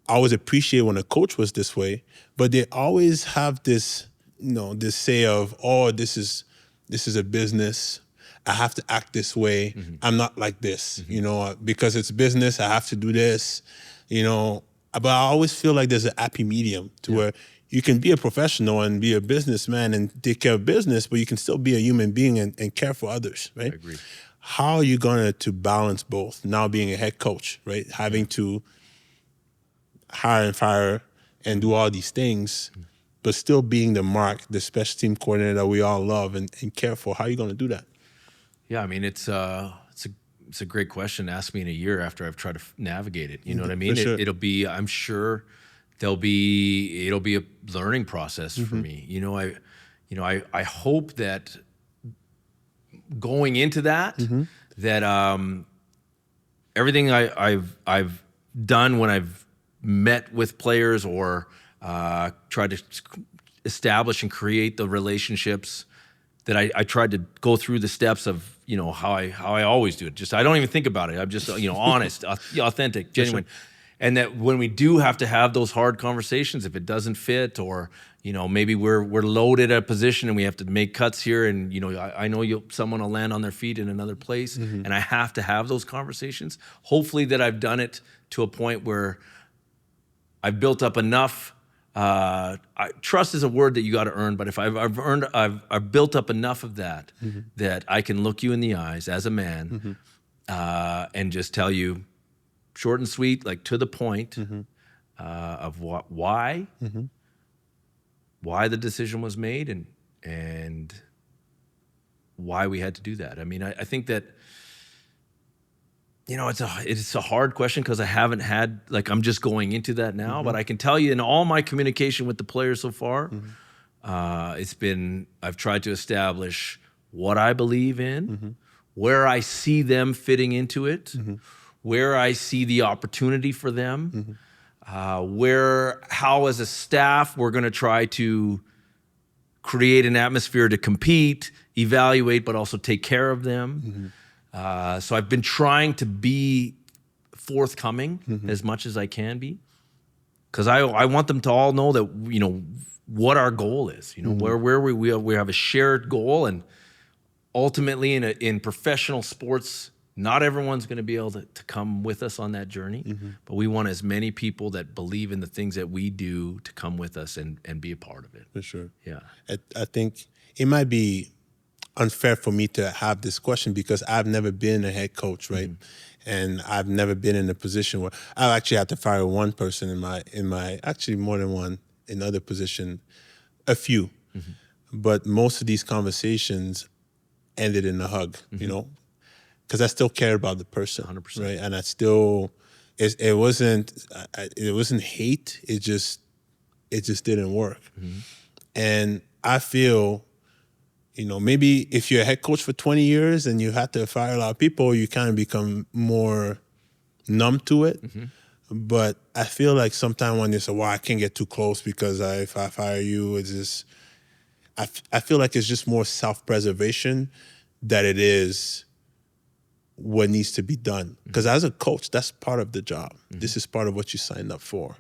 appreciate when a coach was this way, but they always have this, this say of, oh, this is a business. I have to act this way. I'm not like this, because it's business. I have to do this, but I always feel like there's a happy medium to where you can be a professional and be a businessman and take care of business, but you can still be a human being and care for others, right? I agree. How are you going to balance both, now being a head coach, right? Having to hire and fire and do all these things, but still being the special team coordinator that we all love and care for. How are you going to do that? Yeah, I mean, it's a great question. Ask me in a year after I've tried to navigate it. You know what I mean? Sure. It'll be, I'm sure it'll be a learning process for me. I hope that going into that, that everything I've done when I've met with players or tried to establish and create the relationships that I tried to go through the steps of, how I always do it. Just, I don't even think about it. I'm just, honest, authentic, genuine. And that when we do have to have those hard conversations, if it doesn't fit, or, maybe we're loaded at a position and we have to make cuts here, and, I know someone will land on their feet in another place, and I have to have those conversations. Hopefully that I've done it to a point where I've built up enough. Trust is a word that you got to earn, but if I've built up enough of that, that I can look you in the eyes as a man, and just tell you, short and sweet, like to the point, of why the decision was made, and why we had to do that. I mean, I think that, it's a hard question because I haven't had, like, I'm just going into that now, but I can tell you in all my communication with the players so far, I've tried to establish what I believe in, where I see them fitting into it, where I see the opportunity for them, how as a staff we're going to try to create an atmosphere to compete, evaluate, but also take care of them. So I've been trying to be forthcoming as much as I can be, because I want them to all know that, what our goal is, where we have a shared goal, and ultimately in professional sports, not everyone's going to be able to come with us on that journey, but we want as many people that believe in the things that we do to come with us and be a part of it. For sure. Yeah. I think it might be unfair for me to have this question because I've never been a head coach, right? And I've never been in a position where I actually had to fire one person in my actually more than one in other position, a few. But most of these conversations ended in a hug, because I still care about the person, 100%. right? And I still, it wasn't hate. It just didn't work. And I feel, maybe if you're a head coach for 20 years and you have to fire a lot of people, you kind of become more numb to it. But I feel like sometimes when they say, well, I can't get too close because if I fire you, it's just, I feel like it's just more self-preservation that it is what needs to be done. Because as a coach, that's part of the job. This is part of what you signed up for.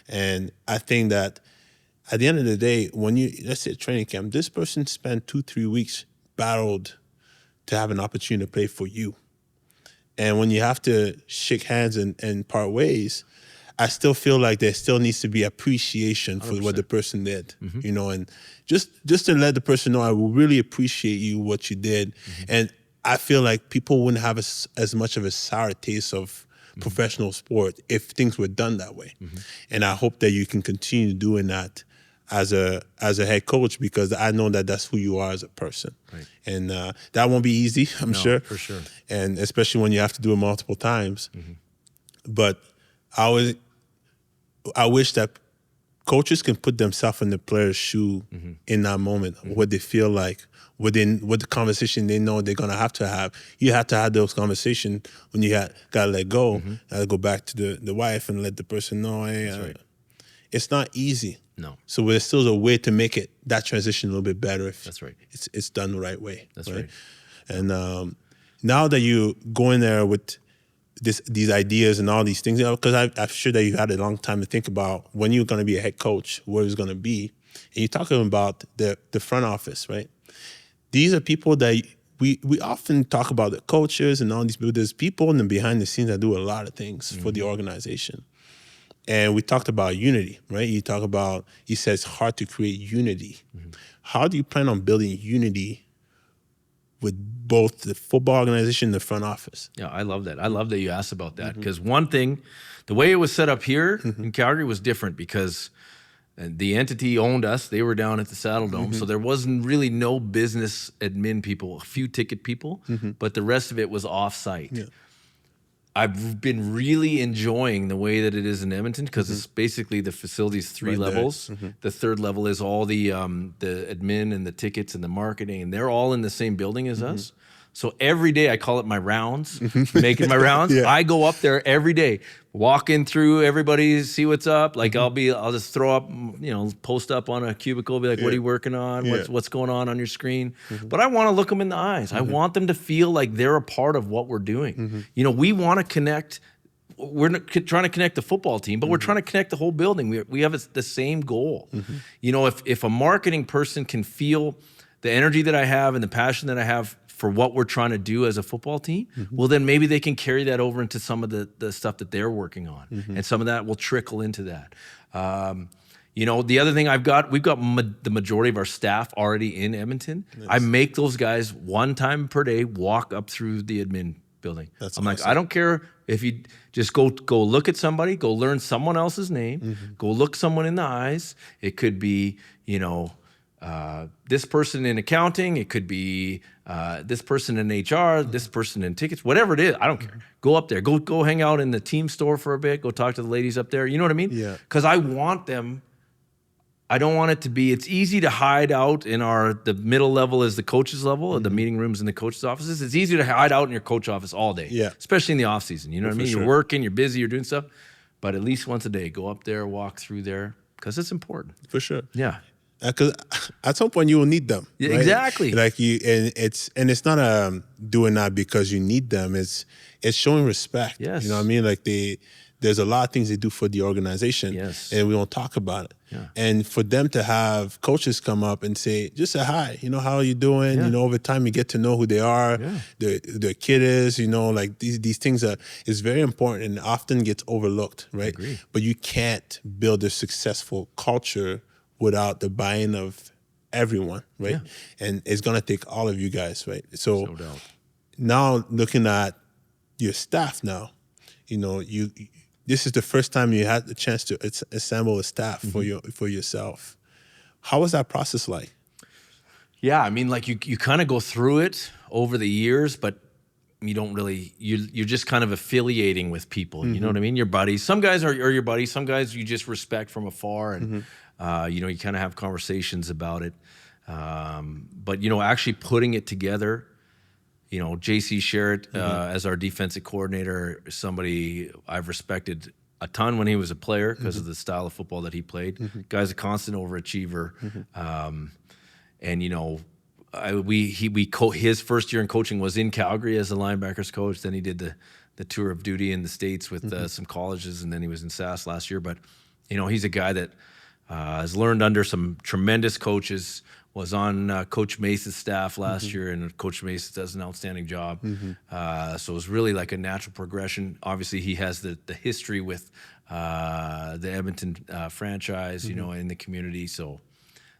And I think that at the end of the day, when let's say training camp, this person spent 2-3 weeks battled to have an opportunity to play for you. And when you have to shake hands and part ways, I still feel like there still needs to be appreciation for 100%. What the person did, and just to let the person know, I will really appreciate you, what you did. And I feel like people wouldn't have as much of a sour taste of professional sport if things were done that way. And I hope that you can continue doing that as a head coach, because I know that that's who you are as a person. Right. And that won't be easy, I'm sure. For sure. And especially when you have to do it multiple times. But I wish that coaches can put themselves in the player's shoe in that moment, what they feel like, what the conversation they know they're going to have. You have to have those conversations when you got to let go. Go back to the wife and let the person know, hey, right. It's not easy. No. So there's still a way to make that transition a little bit better if That's right. It's done the right way. That's right. And now that you go in there with these ideas and all these things, because I'm sure that you had a long time to think about when you're going to be a head coach, what it's going to be. And you're talking about the front office, right? These are people that we often talk about, the coaches and all these people. There's people in the behind the scenes that do a lot of things for the organization. And we talked about unity, right? You said it's hard to create unity. How do you plan on building unity with both the football organization and the front office? Yeah, I love that. I love that you asked about that, because one thing, the way it was set up here in Calgary was different, because the entity owned us. They were down at the Saddle Dome, so there wasn't really no business admin people, a few ticket people, but the rest of it was off-site. Yeah. I've been really enjoying the way that it is in Edmonton, because it's basically the facility's three levels. The third level is all the admin and the tickets and the marketing, and they're all in the same building as us. So every day I call it my rounds, making my rounds. Yeah. I go up there every day, walking through everybody, see what's up. Like I'll just throw up, post up on a cubicle, be like, what are you working on? What's going on your screen? But I want to look them in the eyes. I want them to feel like they're a part of what we're doing. We want to connect. We're not trying to connect the football team, but we're trying to connect the whole building. We have the same goal. If a marketing person can feel the energy that I have and the passion that I have for what we're trying to do as a football team, well, then maybe they can carry that over into some of the stuff that they're working on. And some of that will trickle into that. The other thing we've got the majority of our staff already in Edmonton. Nice. I make those guys one time per day walk up through the admin building. That's I'm awesome. like, I don't care if you just go look at somebody, go learn someone else's name, go look someone in the eyes. It could be, this person in accounting. It could be this person in HR, this person in tickets, whatever it is. I don't care. Go up there. Go hang out in the team store for a bit. Go talk to the ladies up there. You know what I mean? Yeah. Because I want them. I don't want it to be. It's easy to hide out in the middle level is the coach's level, the meeting rooms in the coach's offices. It's easy to hide out in your coach office all day. Yeah. Especially in the off season. You know what I mean? Sure. You're working. You're busy. You're doing stuff. But at least once a day, go up there, walk through there, because it's important. For sure. Yeah. Because at some point you will need them. Yeah, right? exactly. And it's not doing that because you need them. It's showing respect. Yes. You know what I mean? Like there's a lot of things they do for the organization. Yes. And we don't talk about it. Yeah. And for them to have coaches come up and just say hi, how are you doing? Yeah. Over time you get to know who they are, their kid is, like these things is very important and often gets overlooked, right? I agree. But you can't build a successful culture without the buy-in of everyone, right? Yeah. And it's gonna take all of you guys, right? So No doubt. now looking at your staff now, this is the first time you had the chance to assemble a staff for yourself. How was that process like? Yeah, I mean, like you kind of go through it over the years, but you don't really, you're just kind of affiliating with people. You know what I mean? Your buddies. Some guys are your buddies. Some guys you just respect from afar, and you kind of have conversations about it. But actually putting it together. JC Sherritt as our defensive coordinator, somebody I've respected a ton when he was a player because of the style of football that he played. Guy's a constant overachiever, and his first year in coaching was in Calgary as a linebackers coach. Then he did the tour of duty in the States with some colleges, and then he was in SAS last year. But he's a guy that has learned under some tremendous coaches. Was on Coach Mace's staff last year, and Coach Mace does an outstanding job. So it was really like a natural progression. Obviously, he has the history with the Edmonton franchise, in the community. So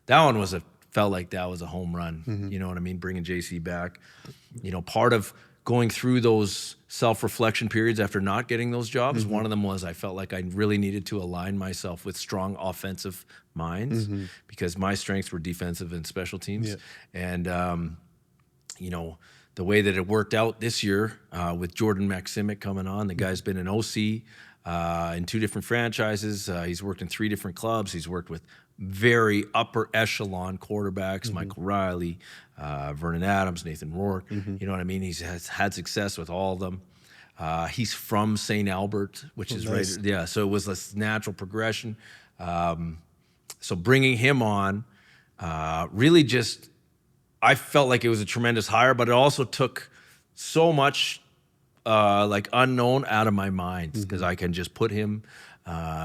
that one felt like that was a home run. You know what I mean? Bringing JC back. Part of going through those self-reflection periods after not getting those jobs, one of them was I felt like I really needed to align myself with strong offensive minds because my strengths were defensive and special teams. Yeah. And, the way that it worked out this year with Jordan Maximic coming on, the guy's been an OC in 2 different franchises. He's worked in 3 different clubs. He's worked with very upper echelon quarterbacks, Michael Riley, Vernon Adams, Nathan Rourke. You know what I mean? He's had success with all of them. He's from St. Albert, which is nice. right. Yeah, so it was this natural progression. So bringing him on really just, I felt like it was a tremendous hire, but it also took so much unknown out of my mind because I can just put him.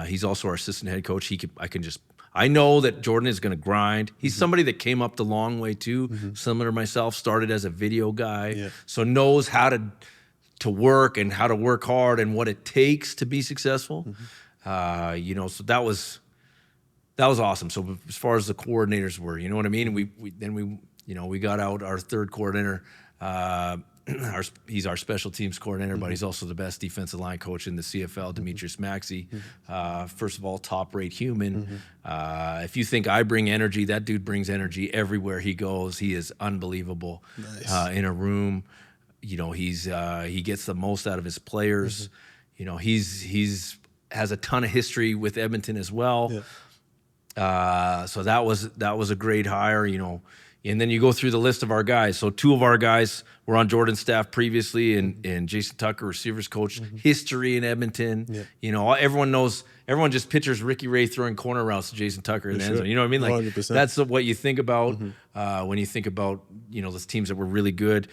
He's also our assistant head coach. I know that Jordan is going to grind. He's somebody that came up the long way too, similar to myself, started as a video guy, so knows how to work and how to work hard and what it takes to be successful. So that was awesome. So as far as the coordinators were, you know what I mean? And we got out our third coordinator. He's our special teams coordinator, but he's also the best defensive line coach in the CFL, Demetrius Maxey. First of all, top-rate human. If you think I bring energy, that dude brings energy everywhere he goes. He is unbelievable. Nice. In a room. He gets the most out of his players. He's has a ton of history with Edmonton as well. So that was a great hire. And then you go through the list of our guys. So 2 of our guys were on Jordan's staff previously, and Jason Tucker, receivers coach, history in Edmonton. Yeah. You know, everyone just pictures Ricky Ray throwing corner routes to Jason Tucker in the end zone. You know what I mean? Like 100%. That's what you think about when you think about, you know, those teams that were really good.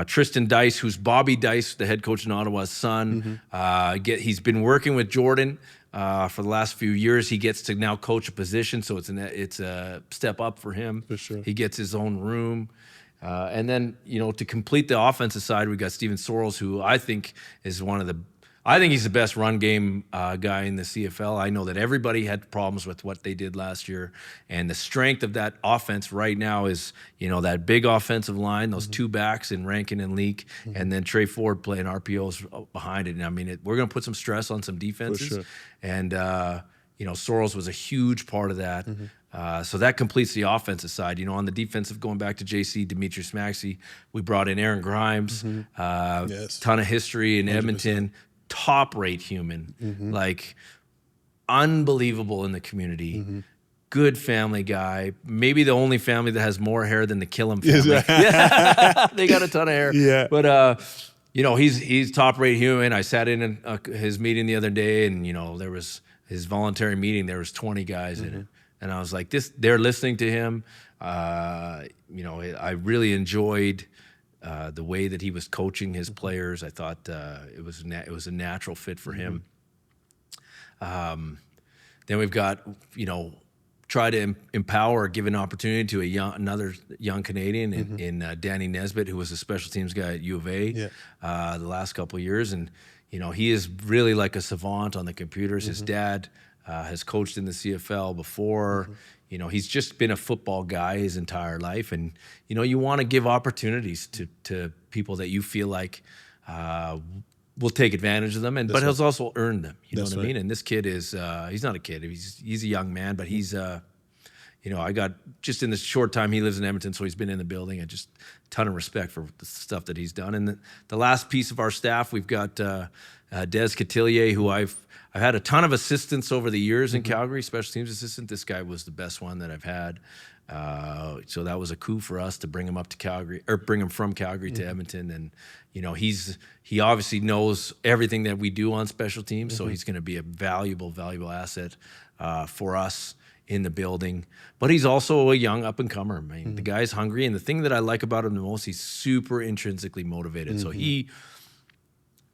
Tristan Dice, who's Bobby Dice, the head coach in Ottawa's son. He's been working with Jordan for the last few years. He gets to now coach a position, so it's a step up for him. For sure. He gets his own room. And then, you know, to complete the offensive side, we got Steven Sorrells, who I think is I think he's the best run game guy in the CFL. I know that everybody had problems with what they did last year, and the strength of that offense right now is, you know, that big offensive line, those 2 backs in Rankin and Leak, and then Trey Ford playing RPOs behind it. And I mean, we're going to put some stress on some defenses. For sure. And, you know, Sorrells was a huge part of that. So that completes the offensive side. You know, on the defensive, going back to JC, Demetrius Maxey, we brought in Aaron Grimes, ton of history in 100%. Edmonton, top-rate human, like unbelievable in the community, good family guy, maybe the only family that has more hair than the Kilam family. They got a ton of hair. Yeah. But, you know, he's top-rate human. I sat in his meeting the other day, and, you know, there was his voluntary meeting. There was 20 guys in it. And I was like, they're listening to him. You know, I really enjoyed the way that he was coaching his players. I thought it was a natural fit for him. Then we've got, you know, try to empower, give an opportunity to another young Canadian in Danny Nesbitt, who was a special teams guy at U of A the last couple of years. And, you know, he is really like a savant on the computers. His dad has coached in the CFL before. You know, he's just been a football guy his entire life. And, you know, you want to give opportunities to people that you feel like will take advantage of them, but he's also earned them. You know what I mean? And this kid is, he's not a kid. He's a young man, but he's, you know, I got, just in this short time he lives in Edmonton, so he's been in the building, and just a ton of respect for the stuff that he's done. And the last piece of our staff, we've got Des Cotillier, who I've had a ton of assistants over the years in Calgary, special teams assistant. This guy was the best one that I've had. So that was a coup for us to bring him up to Calgary, or bring him from Calgary to Edmonton. And, you know, he obviously knows everything that we do on special teams, so he's going to be a valuable asset for us in the building. But he's also a young up-and-comer. I mean, the guy's hungry, and the thing that I like about him the most, he's super intrinsically motivated. So you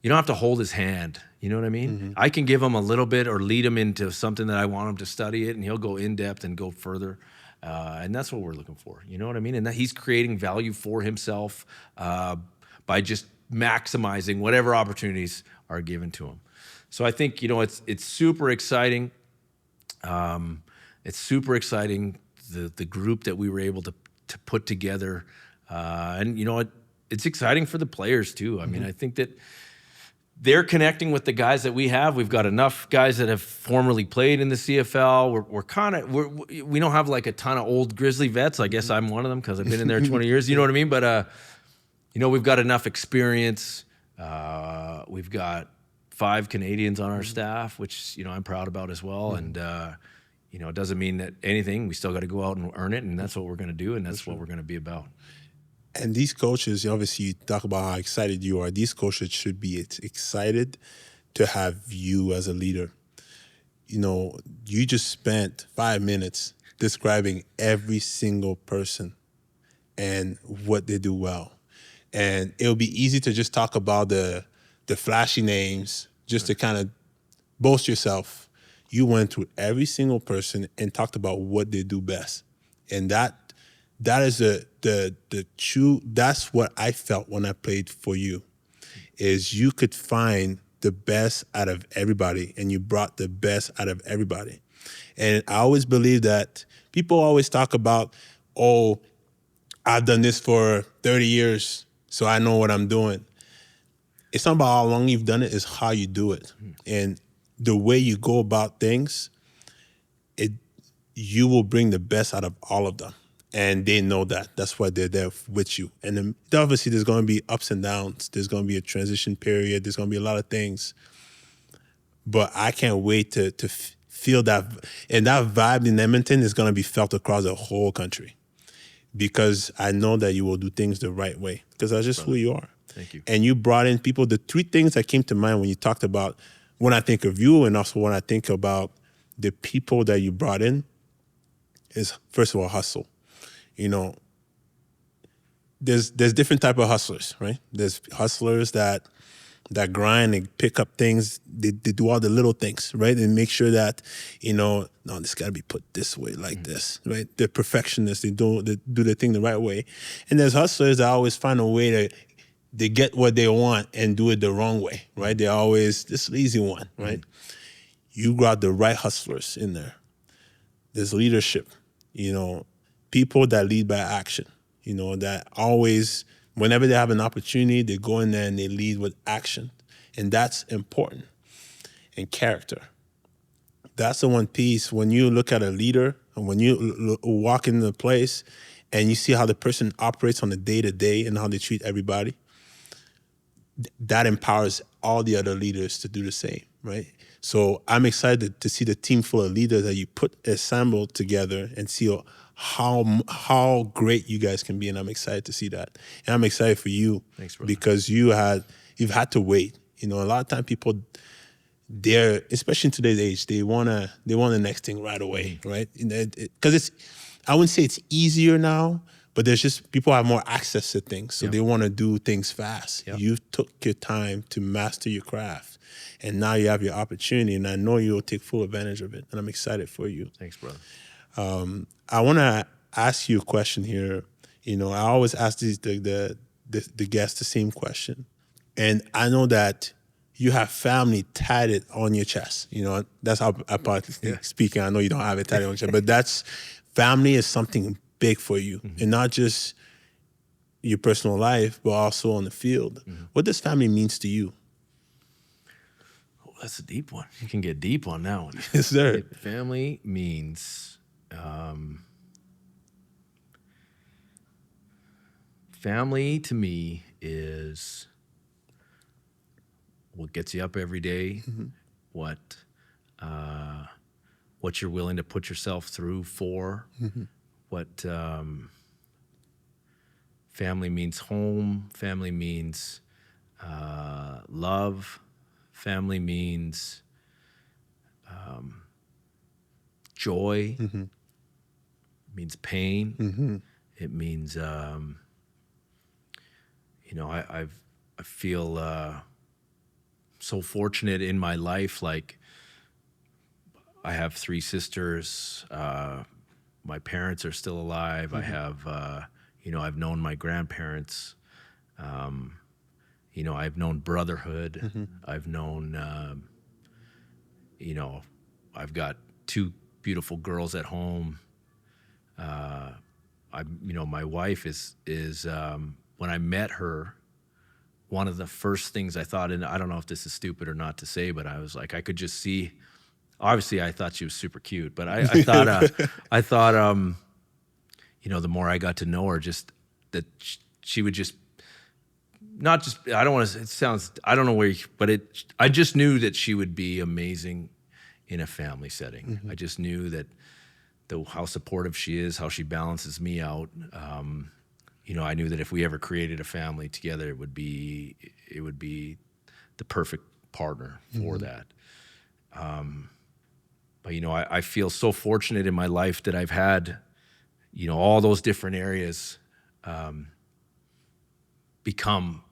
don't have to hold his hand. You know what I mean? I can give him a little bit or lead him into something that I want him to study it, and he'll go in depth and go further. And that's what we're looking for. You know what I mean? And that he's creating value for himself by just maximizing whatever opportunities are given to him. So I think, you know, it's super exciting. It's super exciting, the group that we were able to put together. And, you know, it's exciting for the players too. I mean, I think that they're connecting with the guys that we have. We've got enough guys that have formerly played in the CFL. We don't have like a ton of old Grizzly vets. I guess I'm one of them because I've been in there 20 years. You know what I mean? But, you know, we've got enough experience. We've got 5 Canadians on our staff, which, you know, I'm proud about as well. And, you know, it doesn't mean that anything. We still got to go out and earn it, and that's what we're going to do, and that's what we're going to be about. And these coaches, obviously, you talk about how excited you are. These coaches should be excited to have you as a leader. You know, you just spent 5 minutes describing every single person and what they do well. And it'll be easy to just talk about the flashy names, just to kind of boast yourself. You went through every single person and talked about what they do best. And that is the true, that's what I felt when I played for you, is you could find the best out of everybody, and you brought the best out of everybody. And I always believe that people always talk about, oh, I've done this for 30 years, so I know what I'm doing. It's not about how long you've done it, it's how you do it. And the way you go about things, you will bring the best out of all of them. And they know that. That's why they're there with you. And then, obviously, there's going to be ups and downs. There's going to be a transition period. There's going to be a lot of things. But I can't wait to feel that. And that vibe in Edmonton is going to be felt across the whole country. because I know that you will do things the right way, because that's just who you are. Thank you. And you brought in people. The three things that came to mind when you talked about, when I think of you and also when I think about the people that you brought in, is first of all, hustle. You know, there's different type of hustlers, right? There's hustlers that grind and pick up things. They do all the little things, right? And make sure that, no, this got to be put this way, like this, right? They're perfectionists. They do the thing the right way. And there's hustlers that always find a way to get what they want and do it the wrong way, right? They're always this lazy one, right? You got the right hustlers in there. There's leadership, people that lead by action, that always, whenever they have an opportunity, they go in there and they lead with action. And that's important. And character. That's the one piece. When you look at a leader and when you walk into the place and you see how the person operates on the day-to-day and how they treat everybody, that empowers all the other leaders to do the same, right? So I'm excited to see the team full of leaders that you assembled together and see how great you guys can be, and I'm excited to see that. And I'm excited for you. Thanks, brother. Because you've had to wait. A lot of time people, especially in today's age, they want the next thing right away, right? Because I wouldn't say it's easier now, but there's just people have more access to things, so they want to do things fast. Yep. You took your time to master your craft, and now you have your opportunity, and I know you'll take full advantage of it, and I'm excited for you. Thanks, brother. I want to ask you a question here. I always ask the guests the same question, and I know that you have family tatted on your chest. That's how I probably speaking. I know you don't have it tatted on your chest, but family is something big for you, and not just your personal life, but also on the field. What does family means to you? Oh, that's a deep one. You can get deep on that one. Yes, sir. Family means, family to me is what gets you up every day, what you're willing to put yourself through for, what family means home, family means love, family means joy, means pain, it means, I feel so fortunate in my life. Like, I have 3 sisters. My parents are still alive. I have, I've known my grandparents. I've known brotherhood. I've known, I've got 2 beautiful girls at home. My wife is when I met her, one of the first things I thought, and I don't know if this is stupid or not to say, but I was like, I could just see. Obviously, I thought she was super cute, but I thought, the more I got to know her, just that she would just not just. I don't want to. It sounds. I don't know where, I just knew that she would be amazing in a family setting. I just knew that how supportive she is, how she balances me out. I knew that if we ever created a family together, it would be the perfect partner for that. But I feel so fortunate in my life that I've had, all those different areas become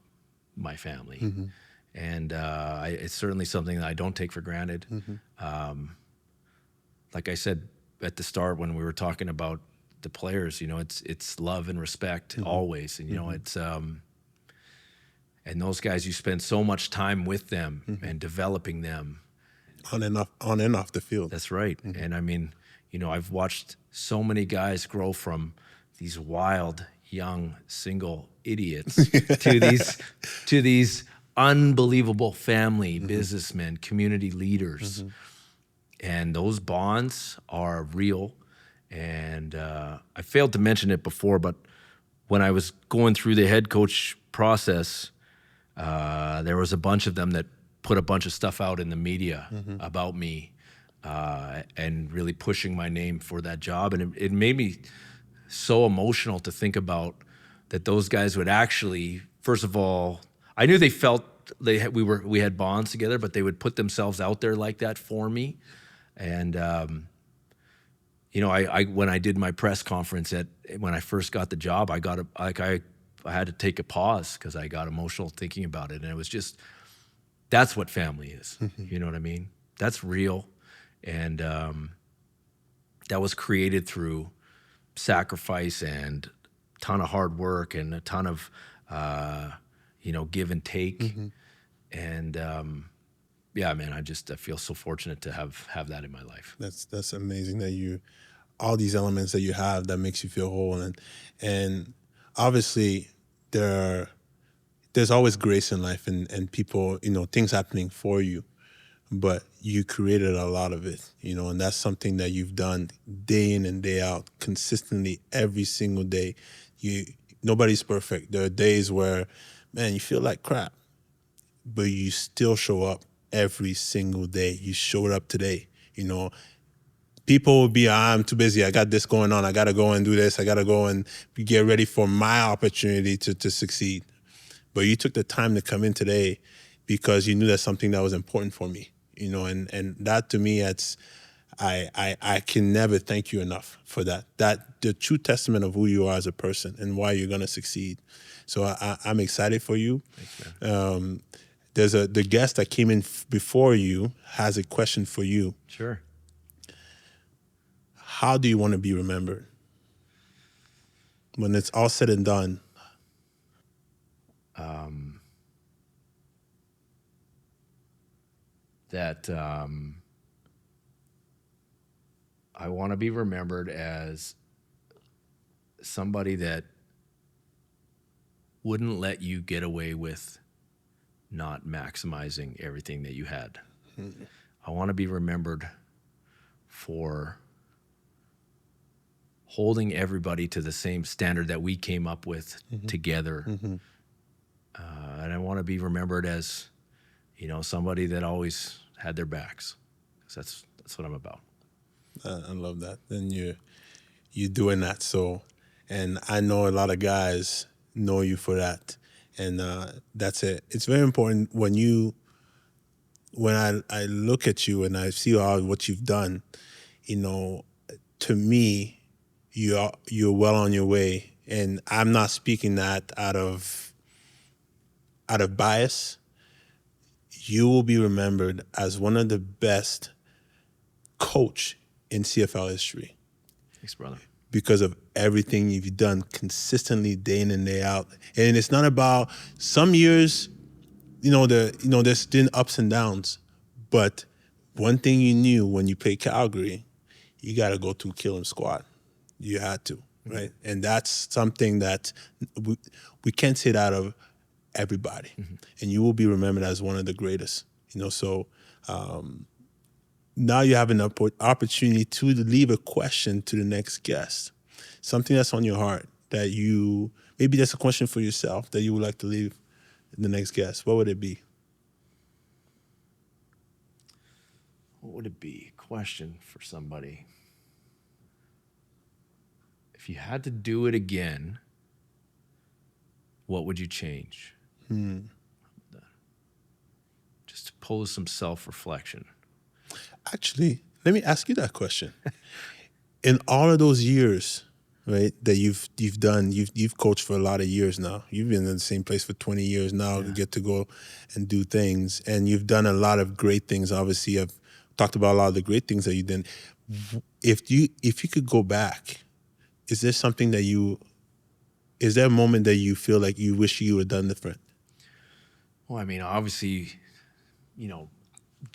my family, and it's certainly something that I don't take for granted. Like I said at the start when we were talking about the players, it's love and respect always, and it's and those guys, you spend so much time with them and developing them. On and off the field. That's right. And I mean, I've watched so many guys grow from these wild, young, single idiots to these unbelievable family businessmen, community leaders. And those bonds are real. And I failed to mention it before, but when I was going through the head coach process, there was a bunch of them that put a bunch of stuff out in the media about me and really pushing my name for that job. And it made me so emotional to think about that those guys would actually, first of all, I knew they felt we had bonds together, but they would put themselves out there like that for me. And you know, I when I did my press conference when I first got the job, I had to take a pause because I got emotional thinking about it, and it was just, that's what family is. You know what I mean? That's real, and that was created through sacrifice and a ton of hard work and a ton of you know, give and take. And yeah, man, I feel so fortunate to have that in my life. That's amazing that all these elements that you have that makes you feel whole, and obviously there's always grace in life and people, you know, things happening for you, but you created a lot of it, you know, and that's something that you've done day in and day out, consistently every single day. Nobody's perfect. There are days where, man, you feel like crap, but you still show up every single day. You showed up today, you know. People will be, I'm too busy. I got this going on. I got to go and do this. I got to go and get ready for my opportunity to succeed. But you took the time to come in today because you knew that's something that was important for me, you know, and that to me, I can never thank you enough for that. That the true testament of who you are as a person and why you're going to succeed. So I'm excited for you. Thanks, man. The guest that came in before you has a question for you. Sure. How do you want to be remembered when it's all said and done? That I want to be remembered as somebody that wouldn't let you get away with not maximizing everything that you had. I want to be remembered for holding everybody to the same standard that we came up with together. And I want to be remembered as, you know, somebody that always had their backs. 'Cause that's what I'm about. I love that. And you're doing that. So, and I know a lot of guys know you for that. And that's it. It's very important when I look at you and I see what you've done, you know, to me, you're well on your way. And I'm not speaking that out of bias. You will be remembered as one of the best coach in CFL history. Thanks, brother. Because of everything you've done consistently day in and day out. And it's not about some years, there's been ups and downs. But one thing you knew when you played Calgary, you got to go to Kilam squad. You had to, right? And that's something that we can't say that of everybody. And you will be remembered as one of the greatest, so now you have an opportunity to leave a question to the next guest, something that's on your heart that maybe that's a question for yourself that you would like to leave the next guest. What would it be? What would it be? Question for somebody. If you had to do it again, what would you change? Just to pose some self-reflection. Actually, let me ask you that question. In all of those years, right, that you've done, you've coached for a lot of years now. You've been in the same place for 20 years now. You get to go and do things, and you've done a lot of great things. Obviously, I've talked about a lot of the great things that you did. If you could go back, is there something is there a moment that you feel like you wish you would have done different? Well, I mean, obviously,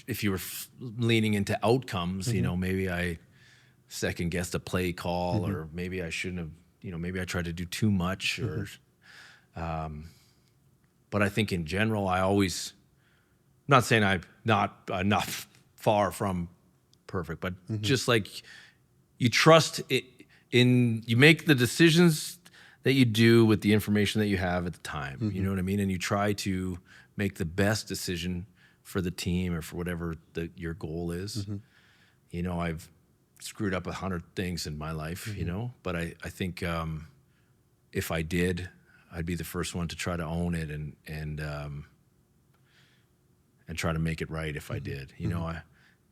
if you were leaning into outcomes, maybe I second guessed a play call, or maybe I shouldn't have, maybe I tried to do too much, or, but I think in general, I'm not saying I'm not far from perfect, but just like you trust it you make the decisions that you do with the information that you have at the time, you know what I mean? And you try to make the best decision for the team or for whatever your goal is. I've screwed up 100 things in my life, you know, but I think if I did, I'd be the first one to try to own it and try to make it right if I did. You know,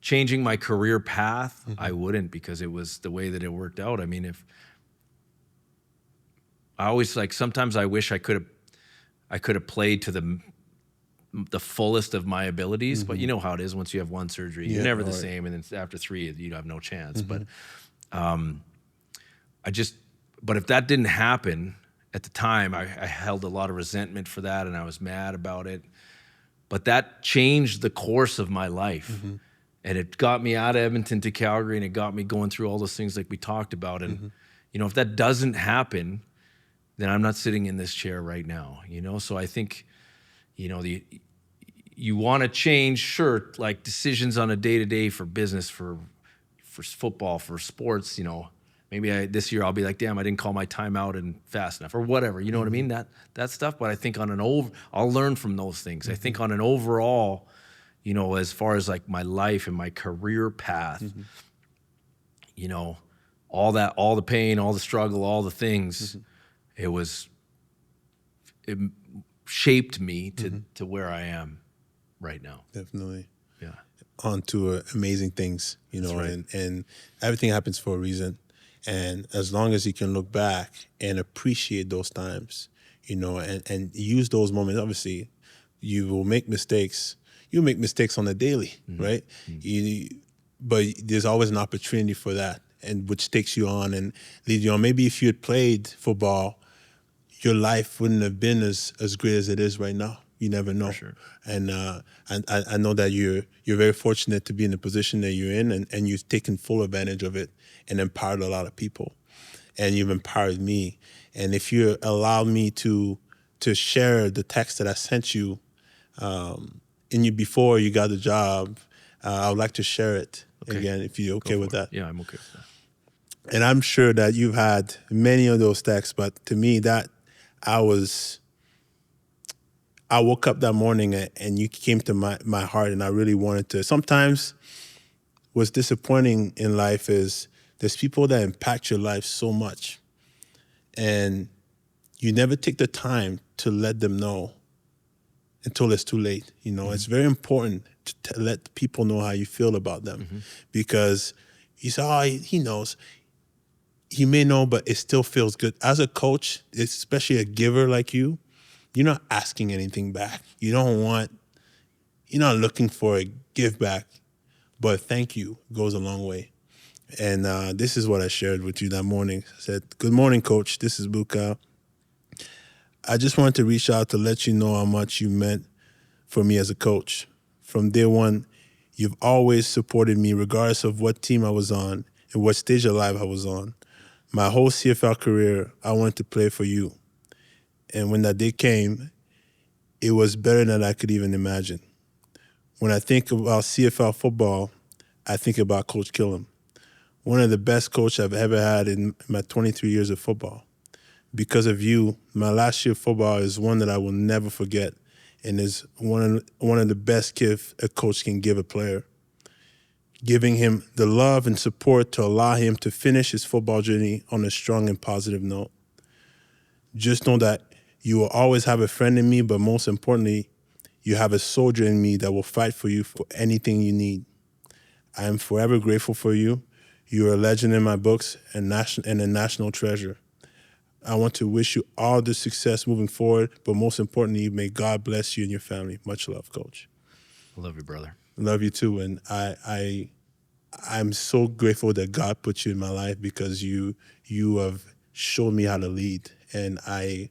changing my career path, I wouldn't, because it was the way that it worked out. I mean, if I always sometimes I wish I could have played to the fullest of my abilities, but you know how it is once you have one surgery, you're never the same, and then after 3, you have no chance. But but if that didn't happen at the time, I held a lot of resentment for that, and I was mad about it. But that changed the course of my life. And it got me out of Edmonton to Calgary, and it got me going through all those things like we talked about. And, you know, if that doesn't happen, then I'm not sitting in this chair right now, you know? So I think, you know, you want to change, sure, like decisions on a day-to-day for business, for football, for sports, you know. Maybe this year I'll be like, damn, I didn't call my timeout and fast enough, or whatever, you know what I mean? That stuff. But I think I'll learn from those things. I think on an overall, you know, as far as like my life and my career path, you know, all the pain, all the struggle, all the things, it shaped me to where I am right now. Definitely. Yeah. On to amazing things, you know, right. and everything happens for a reason. And as long as you can look back and appreciate those times, you know, and use those moments, obviously you will make mistakes. You make mistakes on a daily, right? But there's always an opportunity for that, and which takes you on and leads you on. Maybe if you had played football, your life wouldn't have been as great as it is right now. You never know. For sure. And I know that you're very fortunate to be in the position that you're in, and you've taken full advantage of it and empowered a lot of people. And you've empowered me. And if you allow me to share the text that I sent you, before you got the job, I would like to share it again, if you're okay with that. Yeah, I'm okay with that. And I'm sure that you've had many of those texts, but to me, that I woke up that morning and you came to my heart, and I really wanted to. Sometimes what's disappointing in life is there's people that impact your life so much, and you never take the time to let them know until it's too late. You know, it's very important to let people know how you feel about them, because you say, oh, he knows. He may know, but it still feels good. As a coach, especially a giver like you, you're not asking anything back. You're not looking for a give back, but thank you goes a long way. And this is what I shared with you that morning. I said, good morning, Coach. This is Bouk. I just wanted to reach out to let you know how much you meant for me as a coach. From day one, you've always supported me regardless of what team I was on and what stage of life I was on. My whole CFL career, I wanted to play for you. And when that day came, it was better than I could even imagine. When I think about CFL football, I think about Coach Kilam, one of the best coaches I've ever had in my 23 years of football. Because of you, my last year of football is one that I will never forget, and is one of the best gifts a coach can give a player. Giving him the love and support to allow him to finish his football journey on a strong and positive note. Just know that you will always have a friend in me, but most importantly, you have a soldier in me that will fight for you for anything you need. I am forever grateful for you. You are a legend in my books and a national treasure. I want to wish you all the success moving forward, but most importantly, may God bless you and your family. Much love, Coach. I love you, brother. Love you too, and I'm so grateful that God put you in my life, because you have shown me how to lead, and I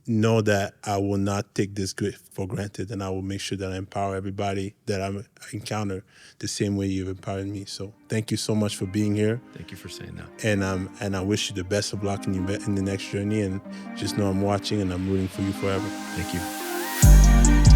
know that I will not take this for granted, and I will make sure that I empower everybody that I encounter the same way you've empowered me. So thank you so much for being here. Thank you for saying that. And I wish you the best of luck in the next journey, and just know I'm watching and I'm rooting for you forever. Thank you.